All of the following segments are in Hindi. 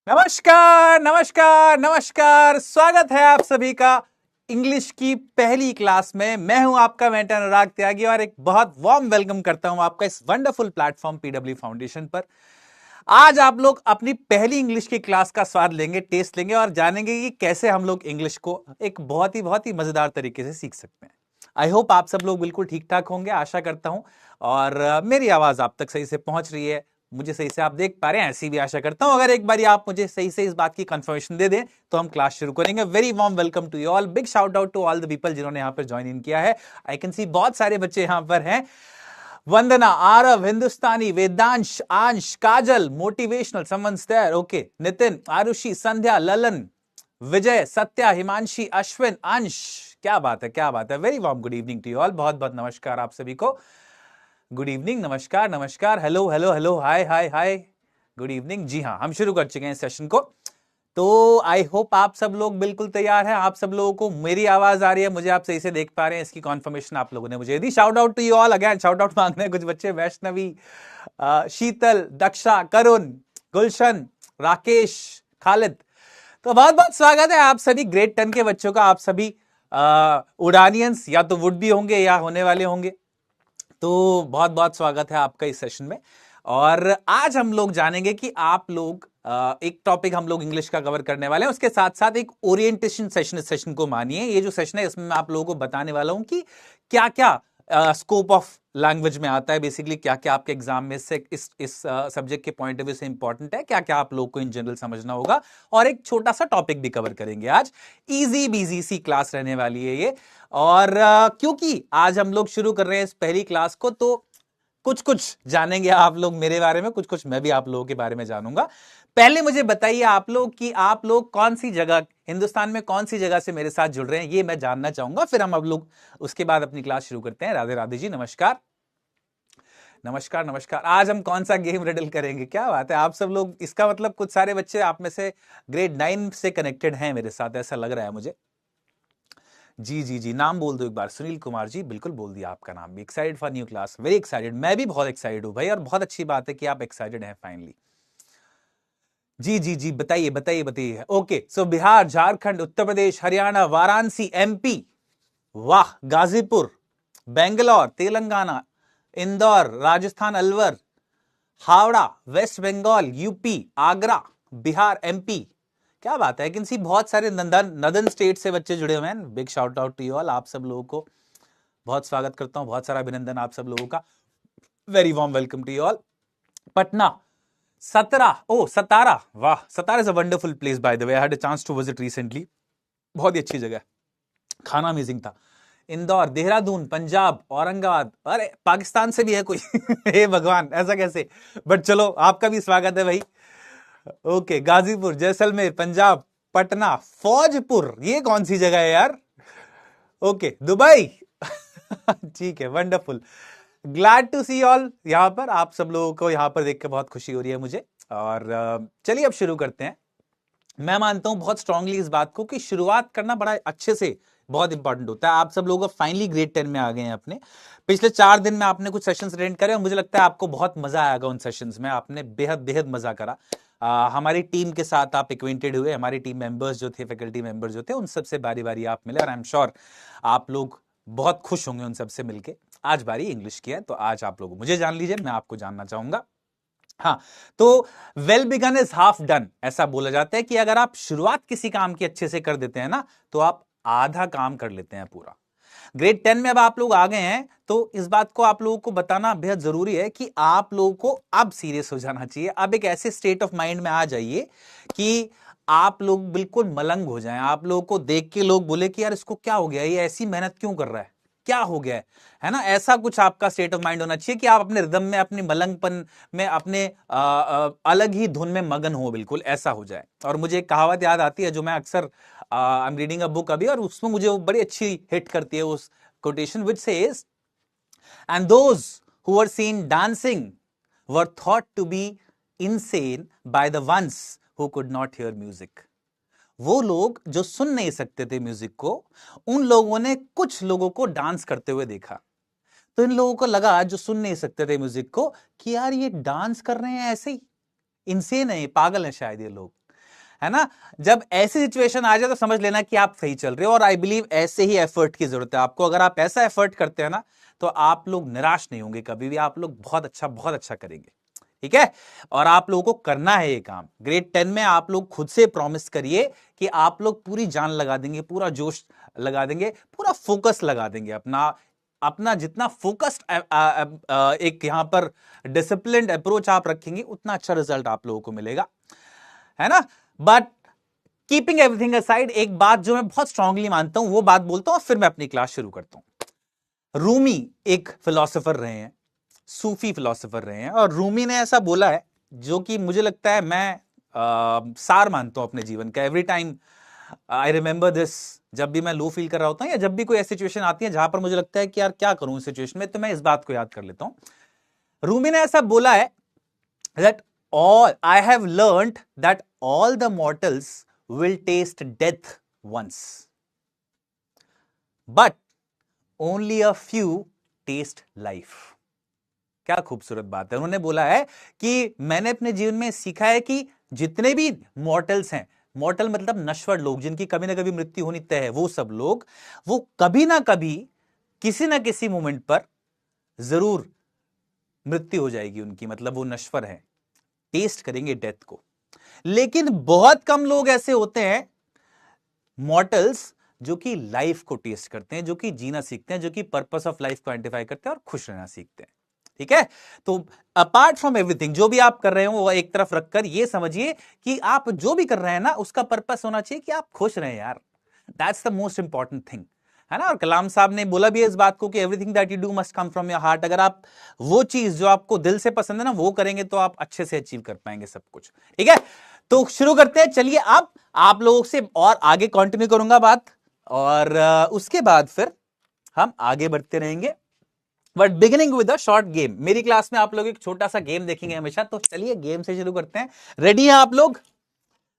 नमस्कार नमस्कार नमस्कार, स्वागत है आप सभी का इंग्लिश की पहली क्लास में। मैं हूं आपका मेंटर अनुराग त्यागी और एक बहुत वार्म वेलकम करता हूं आपका इस वंडरफुल प्लेटफॉर्म पीडब्ल्यू फाउंडेशन पर। आज आप लोग अपनी पहली इंग्लिश की क्लास का स्वाद लेंगे, टेस्ट लेंगे और जानेंगे कि कैसे हम लोग इंग्लिश को एक बहुत ही मजेदार तरीके से सीख सकते हैं। आई होप आप सब लोग बिल्कुल ठीक ठाक होंगे, आशा करता हूं। और मेरी आवाज आप तक सही से पहुंच रही है, मुझे सही से आप देख पा रहे हैं, ऐसी भी आशा करता हूं। अगर एक बार आप मुझे सही से इस बात की कंफर्मेशन दे दें तो हम क्लास शुरू करेंगे। Very warm welcome to you all, big shout out to all the people जिन्होंने यहां पर ज्वाइन इन किया है। आई कैन सी बहुत सारे बच्चे यहां पर हैं। Vandana, Aarav, Hindustani, Vedansh, Aansh, Kajal, motivational, someone's there, okay, Nitin, Aarushi, Sandhya, Lalan, Vijay, Satya, Himanshi, Ashwin, Ansh. क्या बात है, क्या बात है। Very warm good evening to you all, बहुत बहुत नमस्कार आप सभी को। गुड इवनिंग, नमस्कार नमस्कार, हेलो हेलो हेलो, हाय हाय हाय, गुड इवनिंग। जी हाँ, हम शुरू कर चुके हैं इस सेशन को। तो आई होप आप सब लोग बिल्कुल तैयार हैं। आप सब लोगों को मेरी आवाज आ रही है, मुझे आप सही से देख पा रहे हैं, इसकी कॉन्फर्मेशन आप लोगों ने मुझे दी। Shout out to you all again, shout out मांग रहे हैं कुछ बच्चे, वैष्णवी, शीतल, दक्षा, करुण, गुलशन, राकेश, खालिद। तो बहुत बहुत स्वागत है आप सभी ग्रेड 10 के बच्चों का। आप सभी उड़ानियंस या तो वुड भी होंगे या होने वाले होंगे, तो बहुत बहुत स्वागत है आपका इस सेशन में। और आज हम लोग जानेंगे कि आप लोग एक टॉपिक हम लोग इंग्लिश का कवर करने वाले हैं, उसके साथ साथ एक ओरिएंटेशन सेशन, इस सेशन को मानिए। ये जो सेशन है इसमें मैं आप लोगों को बताने वाला हूं कि क्या क्या स्कोप ऑफ लैंग्वेज में आता है, बेसिकली क्या क्या आपके एग्जाम में से इस सब्जेक्ट के पॉइंट ऑफ व्यू से इंपॉर्टेंट है, क्या क्या आप लोग को इन जनरल समझना होगा। और एक छोटा सा टॉपिक भी कवर करेंगे आज। इजी बीजी सी क्लास रहने वाली है ये। और क्योंकि आज हम लोग शुरू कर रहे हैं इस पहली क्लास को, तो कुछ कुछ जानेंगे आप लोग मेरे बारे में, कुछ कुछ मैं भी आप लोगों के बारे में जानूंगा। पहले मुझे बताइए आप लोग कि आप लोग कौन सी जगह, हिंदुस्तान में कौन सी जगह से मेरे साथ जुड़ रहे हैं, ये मैं जानना चाहूंगा। फिर हम अब लोग उसके बाद अपनी क्लास शुरू करते हैं। राधे राधे जी, नमस्कार नमस्कार नमस्कार। आज हम कौन सा गेम रिडल करेंगे, क्या बात है। आप सब लोग, इसका मतलब कुछ सारे बच्चे आप में से ग्रेड 9 से कनेक्टेड हैं मेरे साथ, ऐसा लग रहा है मुझे। जी जी जी, नाम बोल दो एक बार। सुनील कुमार जी, बिल्कुल बोल दिया आपका नाम भी। Excited for new class, very excited. मैं भी बहुत एक्साइटेड हूं भाई, और बहुत अच्छी बात है कि आप एक्साइटेड हैं फाइनली। जी जी जी, बताइए बताइए बताइए। Okay, so Bihar, Jharkhand, Uttar Pradesh, Haryana, Varanasi, MP, वाह, Ghazipur, Bangalore, Telangana, Indore, Rajasthan, Alwar, Howrah, west Bengal, UP, Agra, Bihar, MP. क्या बात है, कैन सी बहुत सारे नदन स्टेट से बच्चे जुड़े हुए हैं। Big shout out to you all, आप सब लोगों को बहुत स्वागत करता हूं, बहुत सारा अभिनंदन आप सब लोगों का। Very warm welcome to you all. Patna, Satara, वाह, Satara is a wonderful place by the way, I had a chance to visit recently, बहुत ही अच्छी जगह है, खाना अमेजिंग था। इंदौर, देहरादून, पंजाब, औरंगाबाद, अरे पाकिस्तान से भी है कोई हे भगवान, ऐसा कैसे, बट चलो आपका भी स्वागत है भाई। ओके, गाजीपुर, जैसलमेर, पंजाब, पटना, फौजपुर, ये कौन सी जगह है यार। ओके, दुबई ठीक है, wonderful, glad to see all. यहां पर आप सब लोगों को यहां पर देख के बहुत खुशी हो रही है मुझे। और चलिए अब शुरू करते हैं। मैं मानता हूं बहुत स्ट्रांगली इस बात को कि शुरुआत करना बड़ा अच्छे से बहुत इंपॉर्टेंट होता है। आप सब लोग फाइनली ग्रेड 10 में आ गए हैं अपने। पिछले 4 दिन में आपने कुछ सेशंस अटेंड करे और मुझे लगता है आपको बहुत मजा आएगा उन सेशंस में, आपने बेहद बेहद मजा करा। हमारी टीम के साथ आप एक्वेंटेड हुए, हमारी टीम मेंबर्स जो थे, फैकल्टी मेंबर्स जो थे, उन सबसे बारी बारी आप मिले, और आई एम श्योर आप लोग बहुत खुश होंगे उन सबसे मिलके। आज बारी इंग्लिश की है, तो आज आप लोग मुझे जान लीजिए, मैं आपको जानना चाहूंगा। हाँ, तो well begun is half done, ऐसा बोला जाता है कि अगर आप शुरुआत किसी काम की अच्छे से कर देते हैं ना, तो आप आधा काम कर लेते हैं पूरा। ग्रेड 10 में अब आप लोग आ गए हैं, तो इस बात को आप लोगों को बताना बेहद जरूरी है कि आप लोगों को अब सीरियस हो जाना चाहिए। अब एक ऐसे स्टेट ऑफ माइंड में आ जाइए कि आप लोग बिल्कुल मलंग हो जाएं, आप लोगों को देख के लोग बोले कि यार इसको क्या हो गया, ये ऐसी मेहनत क्यों कर रहा है, क्या हो गया है ना। ऐसा कुछ आपका स्टेट ऑफ माइंड होना चाहिए कि आप अपने रिदम में, अपनी मलंगपन में, अपने अलग ही धुन में मगन हो, बिल्कुल ऐसा हो जाए। और मुझे एक कहावत याद आती है जो मैं अक्सर, I am reading a book अभी, और उसमें मुझे वो बड़ी अच्छी हिट करती है उस quotation, which says, and those who were seen dancing were thought to be insane by the ones who could not hear music। वो लोग जो सुन नहीं सकते थे म्यूजिक को, उन लोगों ने कुछ लोगों को डांस करते हुए देखा, तो इन लोगों को लगा जो सुन नहीं सकते थे म्यूजिक को कि यार ये डांस कर रहे हैं ऐसे ही, इनसेन है, पागल है शायद ये लोग, है ना। जब ऐसी सिचुएशन आ जाए तो समझ लेना कि आप सही चल रहे हो। और आई बिलीव ऐसे ही एफर्ट की जरूरत है आपको। अगर आप ऐसा एफर्ट करते हैं ना तो आप लोग निराश नहीं होंगे कभी भी, आप लोग बहुत अच्छा करेंगे, ठीक है। और आप लोगों को करना है ये काम। ग्रेड 10 में आप लोग खुद से प्रॉमिस करिए कि आप लोग पूरी जान लगा देंगे, पूरा जोश लगा देंगे, पूरा फोकस लगा देंगे, अपना जितना फोकस्ड एक यहां पर डिसिप्लिन्ड अप्रोच आप रखेंगे उतना अच्छा रिजल्ट आप लोगों को मिलेगा, है ना। बट कीपिंग एवरीथिंग असाइड, एक बात जो मैं बहुत स्ट्रांगली मानता हूं वो बात बोलता हूं और फिर मैं अपनी क्लास शुरू करता हूं। रूमी एक फिलोसोफर रहे हैं, सूफी फिलोसोफर रहे हैं, और रूमी ने ऐसा बोला है जो कि मुझे लगता है मैं सार मानता हूं अपने जीवन का। Every time I remember this, जब भी मैं लो फील कर रहा होता हूं या जब भी कोई ऐसी सिचुएशन आती है जहां पर मुझे लगता है कि यार क्या करूं इस सिचुएशन में, तो मैं इस बात को याद कर लेता हूं। रूमी ने ऐसा बोला है that I have learned that all the mortals will taste death once, but only a few taste life। क्या खूबसूरत बात है। उन्होंने बोला है कि मैंने अपने जीवन में सीखा है कि जितने भी मॉर्टल्स हैं, मॉर्टल मतलब नश्वर लोग जिनकी कभी ना कभी मृत्यु होनी तय है, वो सब लोग, वो कभी ना कभी किसी ना किसी मोमेंट पर जरूर मृत्यु हो जाएगी उनकी, मतलब वो नश्वर है, टेस्ट करेंगे डेथ को। लेकिन बहुत कम लोग ऐसे होते हैं मॉर्टल्स जो कि लाइफ को टेस्ट करते हैं, जो कि जीना सीखते हैं, जो कि पर्पस ऑफ लाइफ को आइडेंटिफाई करते हैं और खुश रहना सीखते हैं, ठीक है। तो अपार्ट फ्रॉम एवरीथिंग, जो भी आप कर रहे हो वो एक तरफ रखकर ये समझिए कि आप जो भी कर रहे हैं ना उसका पर्पस होना चाहिए कि आप खुश रहें यार, that's the most important thing, है ना। और कलाम साहब ने बोला भी है इस बात को कि everything that you do must come from your heart. अगर आप वो चीज जो आपको दिल से पसंद है ना वो करेंगे तो आप अच्छे से अचीव कर पाएंगे सब कुछ, ठीक है। तो शुरू करते हैं। चलिए अब आप लोगों से और आगे कंटिन्यू करूंगा बात, और उसके बाद फिर हम आगे बढ़ते रहेंगे, but beginning with a short game. मेरी क्लास में आप लोग एक छोटा सा गेम देखेंगे हमेशा, तो चलिए गेम से शुरू करते हैं। रेडी हैं आप लोग?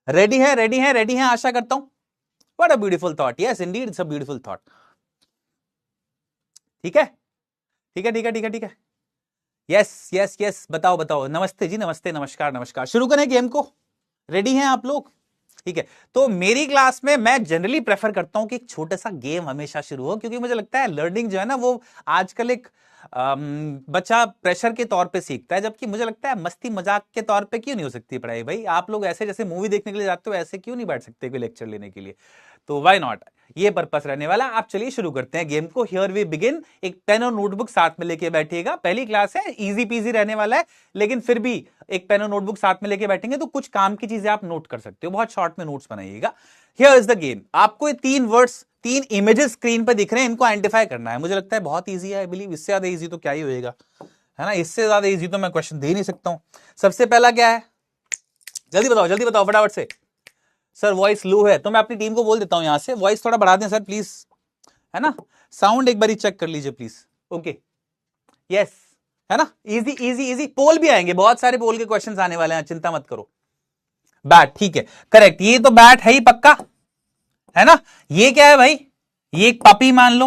रेडी हैं, रेडी हैं, रेडी हैं, आशा करता हूं। What a beautiful thought, yes Indeed it's a beautiful thought. ठीक है, ठीक है, ठीक है, ठीक है, ठीक है, यस यस यस, बताओ बताओ, नमस्ते जी, नमस्ते, नमस्कार नमस्कार। शुरू करें गेम को, रेडी हैं आप लोग? ठीक है। तो मेरी क्लास में मैं जनरली प्रेफर करता हूं कि एक छोटा सा गेम हमेशा शुरू हो, क्योंकि मुझे लगता है लर्निंग जो है ना वो आजकल एक बच्चा प्रेशर के तौर पे सीखता है, जबकि मुझे लगता है मस्ती मजाक के तौर पे क्यों नहीं हो सकती पढ़ाई। भाई आप लोग ऐसे जैसे मूवी देखने के लिए जाते हो ऐसे क्यों नहीं बैठ सकते कोई लेक्चर लेने के लिए, तो व्हाई नॉट, ये पर्पस रहने वाला। आप चलिए शुरू करते हैं गेम को। Here we begin. एक पेन और नोटबुक साथ में लेके बैठिएगा, पहली क्लास है, इजी पीजी रहने वाला है, लेकिन फिर भी एक पेन और नोटबुक साथ में लेके बैठेंगे तो कुछ काम की चीजें आप नोट कर सकते हो, बहुत शॉर्ट में नोट्स बनाइएगा। Here is the game. आपको ये 3 वर्ड्स, 3 इमेजेस स्क्रीन पर दिख रहे हैं, इनको आइडेंटिफाई करना है। मुझे लगता है बहुत ईजी है, आई बिलीव इससे ज्यादा ईजी तो क्या ही होएगा, है ना। इससे ज्यादा ईजी तो मैं क्वेश्चन दे नहीं सकता हूं। सबसे पहला क्या है, जल्दी बताओ फटाफट से। सर वॉइस लो है, तो मैं अपनी टीम को बोल देता हूं यहां से वॉइस थोड़ा बढ़ा दें सर प्लीज, है ना। साउंड एक बार चेक कर लीजिए प्लीज। ओके, यस, है ना। Easy easy easy. पोल भी आएंगे, बहुत सारे पोल के क्वेश्चंस आने वाले हैं, चिंता मत करो। बैट, ठीक है, करेक्ट, ये तो बैट है ही पक्का, है ना। ये क्या है भाई, ये एक पपी मान लो,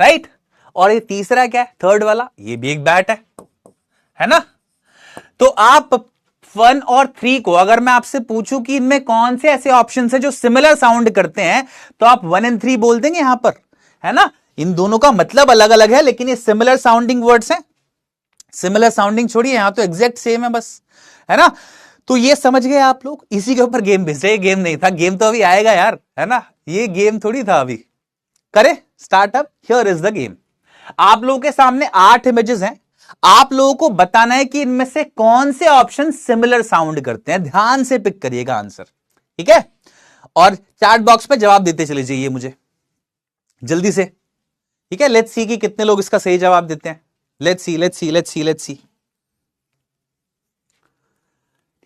राइट। और ये तीसरा क्या है, थर्ड वाला, ये भी एक बैट है ना। तो आप 1 और 3 को अगर मैं आपसे पूछूं कि इनमें कौन से ऐसे ऑप्शन है जो सिमिलर साउंड करते हैं, तो आप 1 और 3 बोल देंगे यहां पर, है ना। इन दोनों का मतलब अलग अलग है, लेकिन ये सिमिलर साउंडिंग वर्ड्स हैं। सिमिलर साउंडिंग छोड़िए, यहां तो एग्जैक्ट सेम है बस, है ना। तो ये समझ गए आप लोग, इसी के ऊपर गेम भेज रहे। गेम नहीं था, गेम तो अभी आएगा यार, है ना। ये गेम थोड़ी था अभी। करें startup. Here is the game. आप लोगों के सामने 8 इमेजेस हैं। आप लोगों को बताना है कि इनमें से कौन से ऑप्शन सिमिलर साउंड करते हैं। ध्यान से पिक करिएगा आंसर, ठीक है, और चैट बॉक्स पे जवाब देते चले जाइए मुझे जल्दी से, ठीक है। लेट्स सी कि कितने लोग इसका सही जवाब देते हैं। Let's see let's see let's see let's see,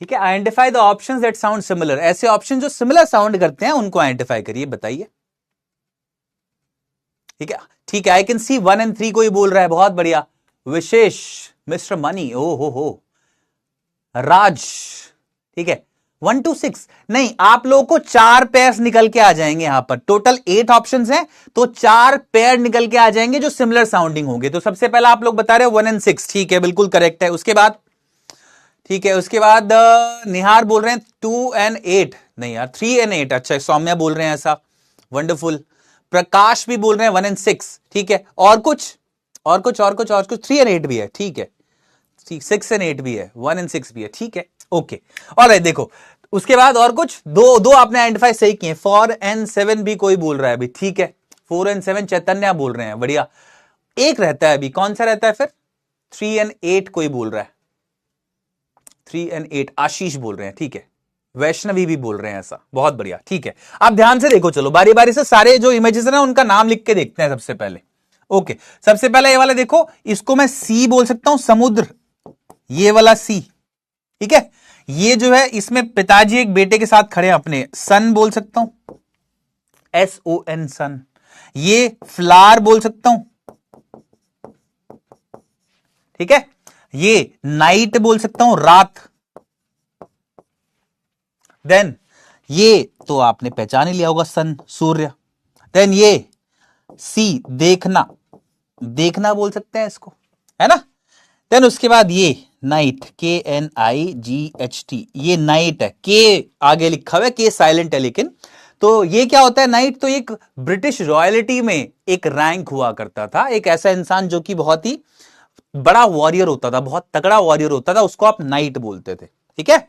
ठीक है। Identify the options that sound similar, ऐसे ऑप्शन जो सिमिलर साउंड करते हैं उनको आइडेंटिफाई करिए, बताइए, ठीक है। ठीक है, आई कैन सी 1 and 3 को ही बोल रहा है, बहुत बढ़िया। विशेष, मिस्टर मनी, ओ हो, राज, ठीक है। 1 to 6 नहीं, आप लोगों को 4 पेयर्स निकल के आ जाएंगे। यहां पर टोटल 8 ऑप्शंस हैं, तो 4 पेयर निकल के आ जाएंगे जो सिमिलर साउंडिंग होंगे। तो सबसे पहला आप लोग बता रहे हो 1 and 6, ठीक है, बिल्कुल करेक्ट है। उसके बाद, ठीक है, उसके बाद निहार बोल रहे हैं 2 and 8, नहीं यार 3 and 8, अच्छा सौम्या बोल रहे हैं ऐसा, वंडरफुल। प्रकाश भी बोल रहे हैं 1 and 6, ठीक है। और कुछ 3 and 8 भी है, ठीक है, 6 and 8 भी है, 1 and 6 भी है, ठीक है, ओके। और देखो उसके बाद और कुछ दो आपने आइडेंटिफाई सही किए। 4 and 7 भी कोई बोल रहा है अभी, ठीक है, 4 and 7 चैतन्य बोल रहे हैं, बढ़िया। एक रहता है अभी, कौन सा रहता है फिर? 3 and 8 कोई बोल रहा है, 3 and 8 आशीष बोल रहे हैं, ठीक है। वैष्णवी भी बोल रहे हैं ऐसा, बहुत बढ़िया, ठीक है। आप ध्यान से देखो, चलो बारी बारी से सारे जो इमेजेस है ना उनका नाम लिख के देखते हैं सबसे पहले। ओके, सबसे पहले ये वाला देखो, इसको मैं सी बोल सकता हूं, समुद्र, ये वाला सी, ठीक है। ये जो है इसमें पिताजी एक बेटे के साथ खड़े हैं अपने, सन बोल सकता हूं, SON सन। ये फ्लावर बोल सकता हूं, ठीक है। ये नाइट बोल सकता हूं, रात। देन ये तो आपने पहचान ही लिया होगा, सन, सूर्य। देन ये सी, देखना बोल सकते हैं इसको, है ना। देन उसके बाद ये नाइट, KNIGHT, ये नाइट है, के आगे लिखा हुआ है, के साइलेंट है लेकिन। तो ये क्या होता है नाइट? तो एक ब्रिटिश रॉयल्टी में एक रैंक हुआ करता था, एक ऐसा इंसान जो कि बहुत ही बड़ा वॉरियर होता था, बहुत तगड़ा वॉरियर होता था, उसको आप नाइट बोलते थे, ठीक है।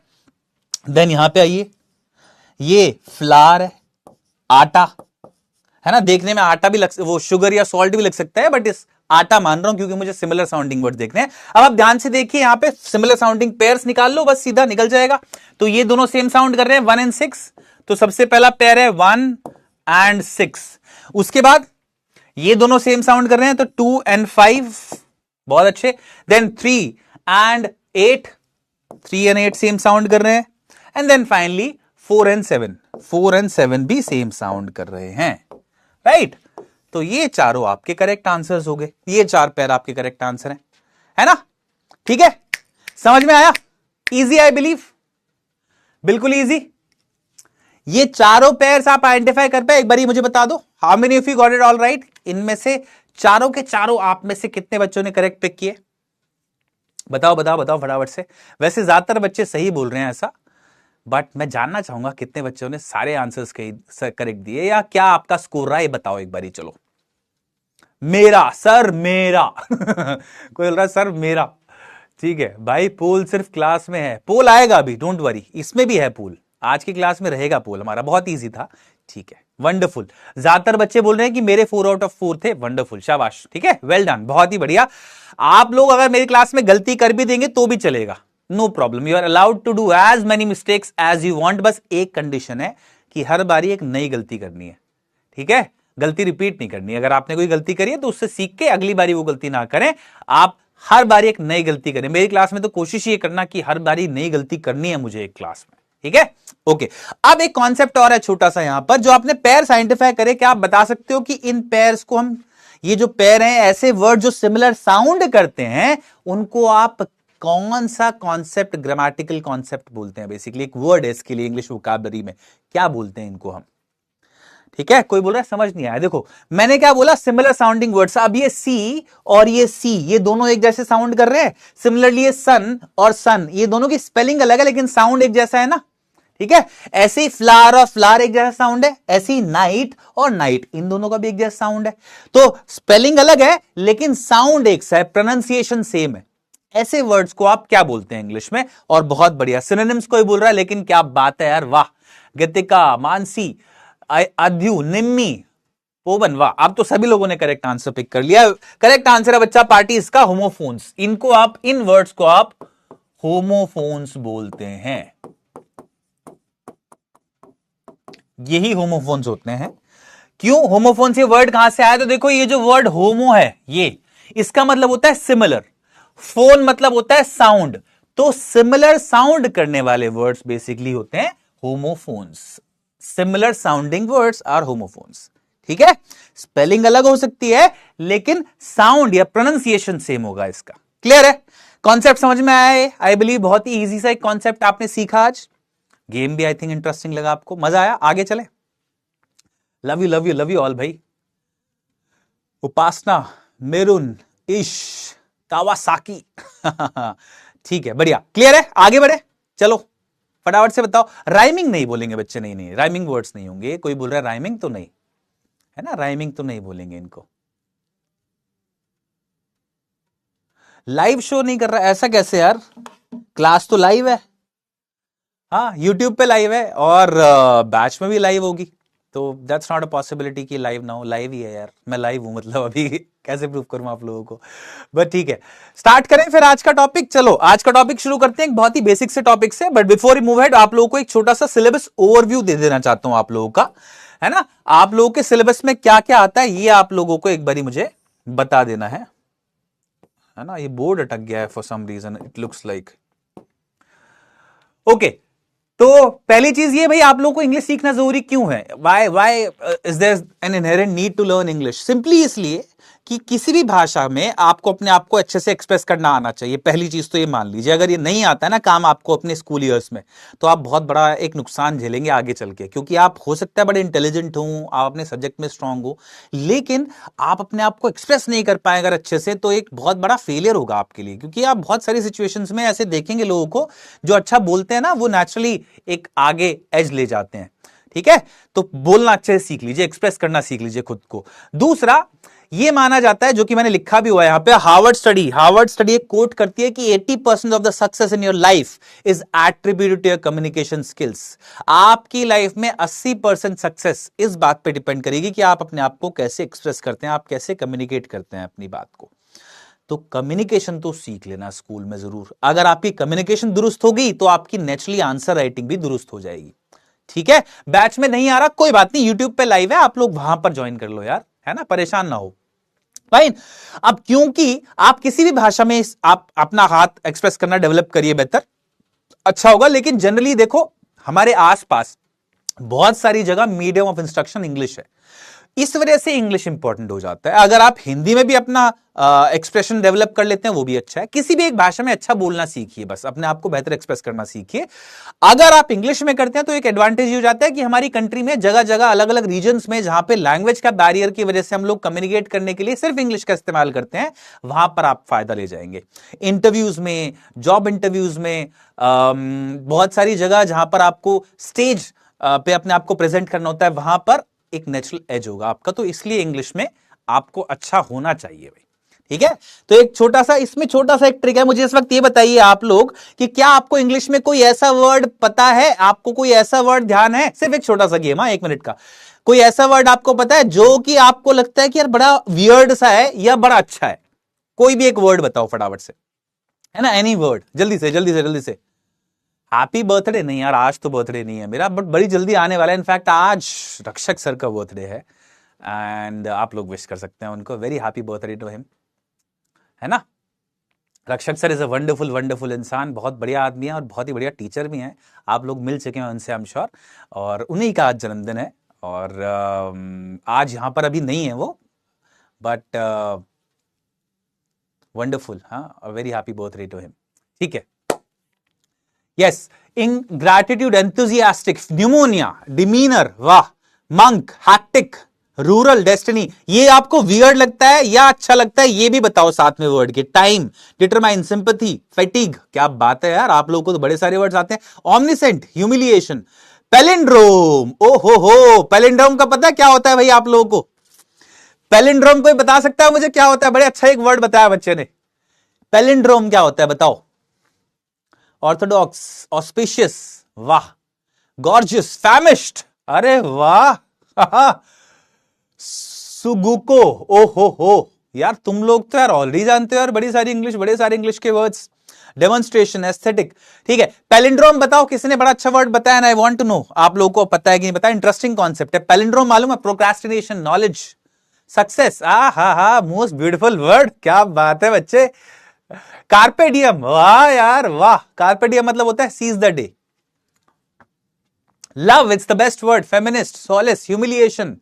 देन यहां पे आइए, ये फ्लावर है, आटा है ना, देखने में आटा भी वो शुगर या सॉल्ट भी लग सकता है, बट इस आटा मान रहा हूं क्योंकि मुझे सिमिलर साउंडिंग वर्ड देखने हैं। अब आप ध्यान से देखिए, यहां पे सिमिलर साउंडिंग पेयर्स निकाल लो, बस सीधा निकल जाएगा। तो ये दोनों सेम साउंड कर रहे हैं, 1 and 6, तो सबसे पहला पेयर है 1 and 6। उसके बाद ये दोनों सेम साउंड कर रहे हैं, तो 2 and 5, बहुत अच्छे। देन 3 and 8, 3 and 8 सेम साउंड कर रहे हैं। And then finally 4 and 7, 4 and 7 भी सेम साउंड कर रहे हैं, राइट। तो ये चारों आपके करेक्ट आंसर्स हो गए, ये 4 पेयर आपके करेक्ट आंसर हैं, है ना, ठीक है। समझ में आया? इजी आई बिलीव, बिल्कुल इजी। ये चारों पेयर्स आप आइडेंटिफाई कर पाए? एक बार मुझे बता दो, how many of you got it all right? इनमें से चारों के चारों आप में से कितने बच्चों ने करेक्ट पिक किए? बताओ बताओ बताओ फटाफट से। वैसे ज्यादातर बच्चे सही बोल रहे हैं ऐसा, बट मैं जानना चाहूंगा कितने बच्चों ने सारे आंसर्स करेक्ट दिए, या क्या आपका स्कोर रहा है बताओ एक बारी। चलो, मेरा सर, मेरा कोई बोल रहा है सर मेरा, ठीक है भाई। पोल सिर्फ क्लास में है, पोल आएगा अभी, डोंट वरी, इसमें भी है पोल, आज की क्लास में रहेगा पोल हमारा, बहुत इजी था, ठीक है, वंडरफुल। ज्यादातर बच्चे बोल रहे हैं कि मेरे 4 out of 4 थे, वंडरफुल, शाबाश, ठीक है, वेल डन, बहुत ही बढ़िया। आप लोग अगर मेरी क्लास में गलती कर भी देंगे तो भी चलेगा, no problem, you are allowed to do as many mistakes as you want. बस एक कंडीशन है कि हर बारी एक नई गलती करनी है, ठीक है, गलती रिपीट नहीं करनी। अगर आपने कोई गलती करी है तो उससे सीख के अगली बारी वो गलती ना करें, आप हर बारी एक नई गलती करें। मेरी क्लास में तो कोशिश ये करना कि हर बारी नई गलती करनी है मुझे एक क्लास में, ठीक है, ओके। अब एक कॉन्सेप्ट और है छोटा सा यहां पर, जो आपने पेयर्स आइडेंटिफाई करे, क्या आप बता सकते हो कि इन पेयर्स को हम, ये जो पेयर हैं, ऐसे वर्ड जो सिमिलर साउंड करते हैं, उनको आप कौन सा कॉन्सेप्ट, ग्रामेटिकल कॉन्सेप्ट बोलते हैं? बेसिकली एक वर्ड है इसके लिए इंग्लिश वोकैबुलरी में, क्या बोलते हैं इनको हम? ठीक है, कोई बोल रहा है समझ नहीं आया। देखो मैंने क्या बोला, सिमिलर साउंडिंग वर्ड्स। अब ये सी और ये सी, ये दोनों एक जैसे साउंड कर रहे हैं। सिमिलरली ये सन और सन, ये दोनों की स्पेलिंग अलग है लेकिन साउंड एक जैसा है ना, ठीक है। ऐसे ही फ्लावर और फ्लावर एक जैसा साउंड है, ऐसे ही नाइट और नाइट, इन दोनों का भी एक जैसा साउंड है। तो स्पेलिंग अलग है लेकिन साउंड एक सा है, प्रोनाउंसिएशन सेम है। ऐसे वर्ड्स को आप क्या बोलते हैं इंग्लिश में? और बहुत बढ़िया, सिनोनिम्स कोई बोल रहा है, लेकिन क्या बात है यार, वाह। गीतिका, मानसी, अध्यु, निम्मी, पोवन, वाह, आप तो सभी लोगों ने करेक्ट आंसर पिक कर लिया। करेक्ट आंसर है बच्चा पार्टी इसका होमोफोन्स। इनको आप, इन वर्ड्स को आप होमोफोन्स बोलते हैं। यही होमोफोन्स होते हैं। क्यों होमोफोन्स, ये वर्ड कहां से आया? तो देखो ये जो वर्ड होमो है, ये इसका मतलब होता है सिमिलर, फोन मतलब होता है साउंड, तो सिमिलर साउंड करने वाले वर्ड्स बेसिकली होते हैं homophones. Similar sounding words are homophones. ठीक है, स्पेलिंग अलग हो सकती है लेकिन साउंड या प्रोनाउंसिएशन सेम होगा इसका। क्लियर है? कॉन्सेप्ट समझ में आया है? आई बिलीव बहुत ही इजी सा एक कॉन्सेप्ट आपने सीखा आज। गेम भी आई थिंक इंटरेस्टिंग लगा आपको, मजा आया? आगे चले। Love you love you love you all भाई। उपासना, मेरुन, इश, कावासाकी ठीक है, बढ़िया, क्लियर है? आगे बढ़े, चलो फटाफट से बताओ। राइमिंग नहीं बोलेंगे बच्चे, नहीं नहीं, राइमिंग वर्ड्स नहीं होंगे। कोई बोल रहा है राइमिंग, तो नहीं है ना, राइमिंग तो नहीं बोलेंगे इनको। लाइव शो नहीं कर रहा, ऐसा कैसे यार? क्लास तो लाइव है, हाँ यूट्यूब पे लाइव है और बैच में भी लाइव होगी, तो दैट्स नॉट अ पॉसिबिलिटी कि लाइव ना हो। लाइव ही है यार, मैं लाइव हूं, मतलब अभी कैसे प्रूव करूं आप लोगों को? बट ठीक है, स्टार्ट करें फिर आज का टॉपिक। चलो आज का टॉपिक शुरू करते हैं एक बहुत ही बेसिक से टॉपिक से। But before we move ahead, आप लोगों को एक छोटा सा सिलेबस ओवरव्यू दे देना चाहता हूं आप लोगों का, है ना। आप लोगों के सिलेबस में क्या क्या आता है ये आप लोगों को एक बारी मुझे बता देना है ना। ये बोर्ड अटक गया है for some reason, it looks like. Okay, तो पहली चीज ये, भाई आप लोगों को इंग्लिश सीखना जरूरी क्यों है? Why is there an inherent need to learn English? Simply इसलिए कि किसी भी भाषा में आपको अपने आप को अच्छे से एक्सप्रेस करना आना चाहिए। पहली चीज तो ये मान लीजिए, अगर ये नहीं आता है ना काम आपको अपने स्कूल ईयर्स में, तो आप बहुत बड़ा एक नुकसान झेलेंगे आगे चल के। क्योंकि आप हो सकता है बड़े इंटेलिजेंट हो, आप अपने सब्जेक्ट में स्ट्रांग हो, लेकिन आप अपने आप को एक्सप्रेस नहीं कर पाए अगर अच्छे से, तो एक बहुत बड़ा फेलियर होगा आपके लिए। क्योंकि आप बहुत सारी सिचुएशंस में ऐसे देखेंगे लोगों को जो अच्छा बोलते हैं ना, वो नेचुरली एक आगे एज ले जाते हैं। ठीक है, तो बोलना अच्छे से सीख लीजिए, एक्सप्रेस करना सीख लीजिए खुद को। दूसरा, ये माना जाता है, जो कि मैंने लिखा भी हुआ है यहां पे, हार्वर्ड स्टडी एक कोट करती है कि 80% of the success in your life is attributed to your communication skills. आपकी लाइफ में 80% सक्सेस इस बात पे डिपेंड करेगी कि आप अपने आप को कैसे एक्सप्रेस करते हैं, आप कैसे कम्युनिकेट करते हैं अपनी बात को। तो कम्युनिकेशन तो सीख लेना स्कूल में जरूर। अगर आपकी कम्युनिकेशन दुरुस्त होगी तो आपकी नेचुरली आंसर राइटिंग भी दुरुस्त हो जाएगी। ठीक है, बैच में नहीं आ रहा कोई बात नहीं, यूट्यूब पे लाइव है, आप लोग वहां पर ज्वाइन कर लो यार, है ना, परेशान ना हो। फाइन। अब क्योंकि आप किसी भी भाषा में आप अपना हाथ एक्सप्रेस करना डेवलप करिए, बेहतर अच्छा होगा। लेकिन जनरली देखो, हमारे आसपास बहुत सारी जगह मीडियम ऑफ इंस्ट्रक्शन इंग्लिश है, इस वजह से इंग्लिश इंपॉर्टेंट हो जाता है। अगर आप हिंदी में भी अपना एक्सप्रेशन डेवलप कर लेते हैं वो भी अच्छा है। किसी भी एक भाषा में अच्छा बोलना सीखिए, बस अपने आप को बेहतर एक्सप्रेस करना सीखिए। अगर आप इंग्लिश में करते हैं तो एक एडवांटेज हो जाता है कि हमारी कंट्री में जगह जगह अलग अलग रीजन्स में जहां पे लैंग्वेज का बैरियर की वजह से हम लोग कम्युनिकेट करने के लिए सिर्फ इंग्लिश का इस्तेमाल करते हैं, वहां पर आप फायदा ले जाएंगे। इंटरव्यूज में, जॉब इंटरव्यूज में, बहुत सारी जगह जहां पर आपको स्टेज पे अपने आप को प्रेजेंट करना होता है, वहां पर एक नेचुरल एज होगा आपका। तो इसलिए इंग्लिश में आपको अच्छा होना चाहिए भाई। ठीक है, तो एक छोटा सा इसमें छोटा सा एक ट्रिक है। मुझे इस वक्त ये बताइए आप लोग कि क्या आपको इंग्लिश में कोई ऐसा वर्ड पता है? आपको कोई ऐसा वर्ड ध्यान है? सिर्फ एक छोटा सा गेम, 1 मिनट का। कोई ऐसा वर्ड आपको पता है जो कि आपको लगता है कि यार बड़ा वियर्ड सा है या बड़ा अच्छा है? कोई भी एक वर्ड बताओ फटाफट से, है ना, एनी वर्ड, जल्दी से जल्दी से जल्दी से। हैप्पी बर्थडे नहीं यार, आज तो बर्थडे नहीं है मेरा, बट बड़ी जल्दी आने वाला है। इनफैक्ट आज रक्षक सर का बर्थडे है एंड आप लोग विश कर सकते हैं उनको, very happy birthday to him, है ना। Rakshak sir is a wonderful wonderful इंसान, बहुत बढ़िया आदमी है और बहुत ही बढ़िया टीचर भी हैं। आप लोग मिल चुके हैं उनसे, आई एम श्योर। और उन्हीं का आज जन्मदिन है और आज यहां पर अभी नहीं है वो, बट वंडरफुल, हाँ, very happy birthday to him. ठीक है, yes, ingratitude, enthusiastic, pneumonia, demeanor, वाह, monk, hectic, रूरल, डेस्टिनी, ये आपको वियर्ड लगता है या अच्छा लगता है? ये भी बताओ साथ में वर्ड के। टाइम, डिटरमाइन, सिंपैथी, फैटिग, क्या बात है यार, आप लोगों को तो बड़े सारे वर्ड्स आते हैं। ऑमनिसेंट, ह्यूमिलिएशन, पैलिंड्रोम, ओ हो, पैलिंड्रोम का पता है क्या होता है भाई आप लोगों को? पैलिंड्रोम कोई बता सकता है मुझे क्या होता है? बड़े अच्छा एक वर्ड बताया बच्चे ने, पैलिंड्रोम क्या होता है बताओ? ऑर्थोडॉक्स, ऑस्पिशियस, वाह, गॉर्जियस, फैमिश्ड, अरे वाह सुगुको, ओ हो यार, तुम लोग तो यार ऑलरेडी जानते हो यार बड़ी सारी इंग्लिश, बड़े सारे इंग्लिश के वर्ड्स। डेमोन्स्ट्रेशन, एस्थेटिक, ठीक है। पैलिंड्रोम बताओ, किसने बड़ा अच्छा वर्ड बताया ना, आई वांट टू नो आप लोगों को पता है कि नहीं पता। इंटरेस्टिंग कॉन्सेप्ट है पैलिंड्रोम, मालूम है? Procrastination, knowledge, success. हा मोस्ट ब्यूटीफुल वर्ड, क्या बात है बच्चे। कार्पे डियम, वाह यार वाह, कार्पे डियम मतलब होता है seize the day. Love, it's the best word. Feminist, solace, humiliation,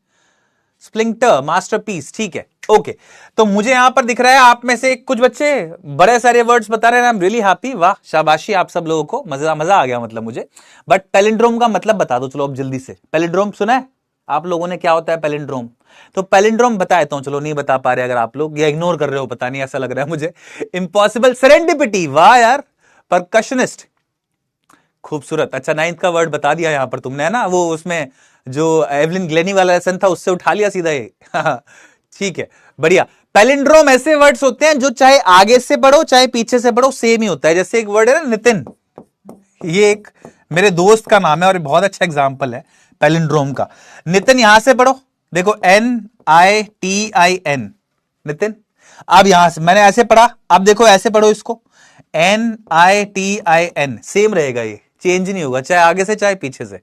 splinter, masterpiece, ठीक है ओके। तो मुझे यहां पर दिख रहा है आप में से कुछ बच्चे बड़े सारे वर्ड्स बता रहे हैं, आई एम रियली हैप्पी, वाह शाबाशी आप सब लोगों को, मजा आ गया मतलब मुझे। बट पैलिंड्रोम का मतलब बता दो चलो अब जल्दी से। पैलिंड्रोम सुना है आप लोगों ने, क्या होता है पैलिंड्रोम? तो पैलिंड्रोम बता देता हूं, चलो नहीं बता पा रहे अगर आप लोग, या इग्नोर कर रहे हो, पता नहीं ऐसा लग रहा है मुझे। इम्पॉसिबल, सेरेंडिपिटी, वाह यार। परकशनिस्ट, खूबसूरत। अच्छा, 9th का वर्ड बता दिया यहां पर तुमने, है ना? वो उसमें जो एवलिन ग्लेनी वाला लेसन था उससे उठा लिया सीधा ये। ठीक है, बढ़िया। पैलिंड्रोम ऐसे वर्ड्स होते हैं जो चाहे आगे से पढ़ो चाहे पीछे से पढ़ो सेम ही होता है। जैसे एक वर्ड है ना नितिन, ये एक मेरे दोस्त का नाम है और बहुत अच्छा एग्जांपल है पैलिंड्रोम का। नितिन, यहां से पढ़ो, देखो NITIN, नितिन। अब यहां से मैंने ऐसे पढ़ा, अब देखो ऐसे पढ़ो इसको, NITIN, सेम रहेगा, ये चेंज नहीं होगा चाहे आगे से चाहे पीछे से,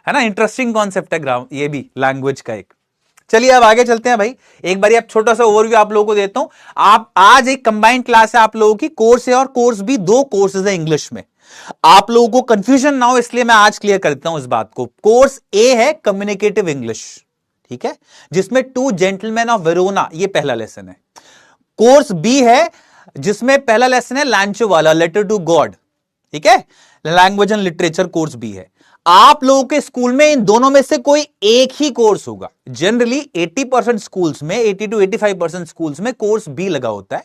है ना? इंटरेस्टिंग कॉन्सेप्ट है ग्राम, ये भी लैंग्वेज का एक। चलिए अब आगे चलते हैं भाई। एक बार आप छोटा सा ओवरव्यू आप लोगों को देता हूं। आप आज एक कंबाइंड क्लास है आप लोगों की, कोर्स ए और कोर्स बी, 2 कोर्सेज है इंग्लिश में। आप लोगों को कंफ्यूजन ना हो इसलिए मैं आज क्लियर करता हूं इस बात को। कोर्स ए है कम्युनिकेटिव इंग्लिश, ठीक है, जिसमें 2 जेंटलमैन ऑफ वेरोना, ये पहला लेसन है। कोर्स बी है जिसमें पहला लेसन है लैंचो वाला, लेटर टू गॉड, ठीक है, लैंग्वेज एंड लिटरेचर कोर्स बी है। आप लोगों के स्कूल में इन दोनों में से कोई एक ही कोर्स होगा। जनरली 80% स्कूल्स में, 80 to 85% स्कूल्स में कोर्स बी लगा होता है।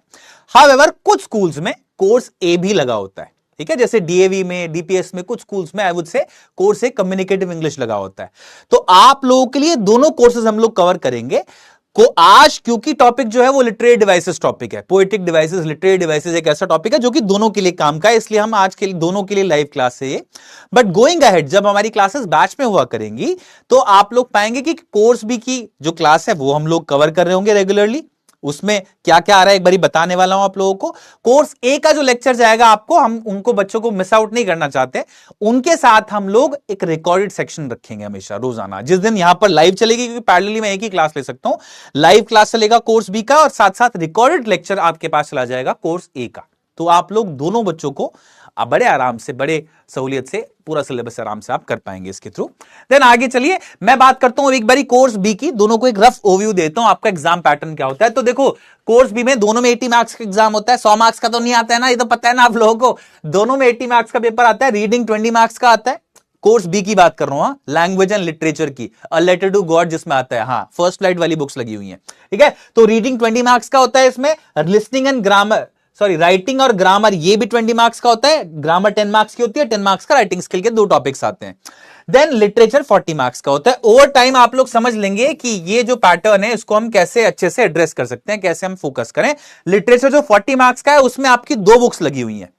हाउएवर कुछ स्कूल्स में कोर्स ए भी लगा होता है, ठीक है, जैसे डीएवी में, डीपीएस में, कुछ स्कूल्स में I would say course A communicative English लगा होता है। तो आप लोगों के लिए दोनों कोर्सेज हम लोग कवर करेंगे को आज, क्योंकि टॉपिक जो है वो लिटरेरी डिवाइसेस टॉपिक है। पोएटिक डिवाइसेस, लिटरेरी डिवाइसेस एक ऐसा टॉपिक है जो कि दोनों के लिए काम का है, इसलिए हम आज के लिए दोनों के लिए लाइव क्लास है ये। बट गोइंग अहेड जब हमारी क्लासेस बैच में हुआ करेंगी तो आप लोग पाएंगे कि कोर्स बी की जो क्लास है वो हम लोग कवर कर रहे होंगे रेगुलरली। उसमें क्या क्या आ रहा है एक बारी बताने वाला हूं आप लोगों को। कोर्स ए का जो लेक्चर जाएगा आपको, हम उनको बच्चों को मिस आउट नहीं करना चाहते, उनके साथ हम लोग एक रिकॉर्डेड सेक्शन रखेंगे हमेशा रोजाना। जिस दिन यहां पर लाइव चलेगी, क्योंकि पैरेलली मैं एक ही क्लास ले सकता हूं, लाइव क्लास चलेगा कोर्स बी का और साथ साथ रिकॉर्डेड लेक्चर आपके पास चला जाएगा कोर्स ए का। तो आप लोग दोनों बच्चों को बड़े आराम से, बड़े सहूलियत से पूरा सिलेबस आराम से आप कर पाएंगे इसके थ्रू। देन आगे चलिए मैं बात करता हूं एक बारी कोर्स बी की, दोनों को एक रफ ओवरव्यू देता हूं आपका एग्जाम पैटर्न क्या होता है। तो देखो कोर्स बी में दोनों में 80 मार्क्स का एग्जाम होता है, 100 मार्क्स का तो नहीं आता है ना, ये तो पता है ना आप लोगों को। दोनों में 80 मार्क्स का पेपर आता है, रीडिंग 20 मार्क्स का आता है। कोर्स बी की बात कर रहा हूं, लैंग्वेज एंड लिटरेचर की, अ लेटर टू गॉड जिसमें आता है, हाँ फर्स्ट फ्लाइट वाली बुक्स लगी हुई है, ठीक है। तो रीडिंग 20 मार्क्स का होता है, इसमें listening and grammar, sorry writing और ग्रामर ये भी 20 मार्क्स का होता है। ग्रामर 10 मार्क्स की होती है, 10 मार्क्स का राइटिंग स्किल के 2 टॉपिक्स आते हैं। देन लिटरेचर 40 मार्क्स का होता है। ओवर टाइम आप लोग समझ लेंगे कि ये जो पैटर्न है इसको हम कैसे अच्छे से एड्रेस कर सकते हैं, कैसे हम फोकस करें। लिटरेचर जो 40 मार्क्स का है उसमें आपकी 2 बुक्स लगी हुई हैं,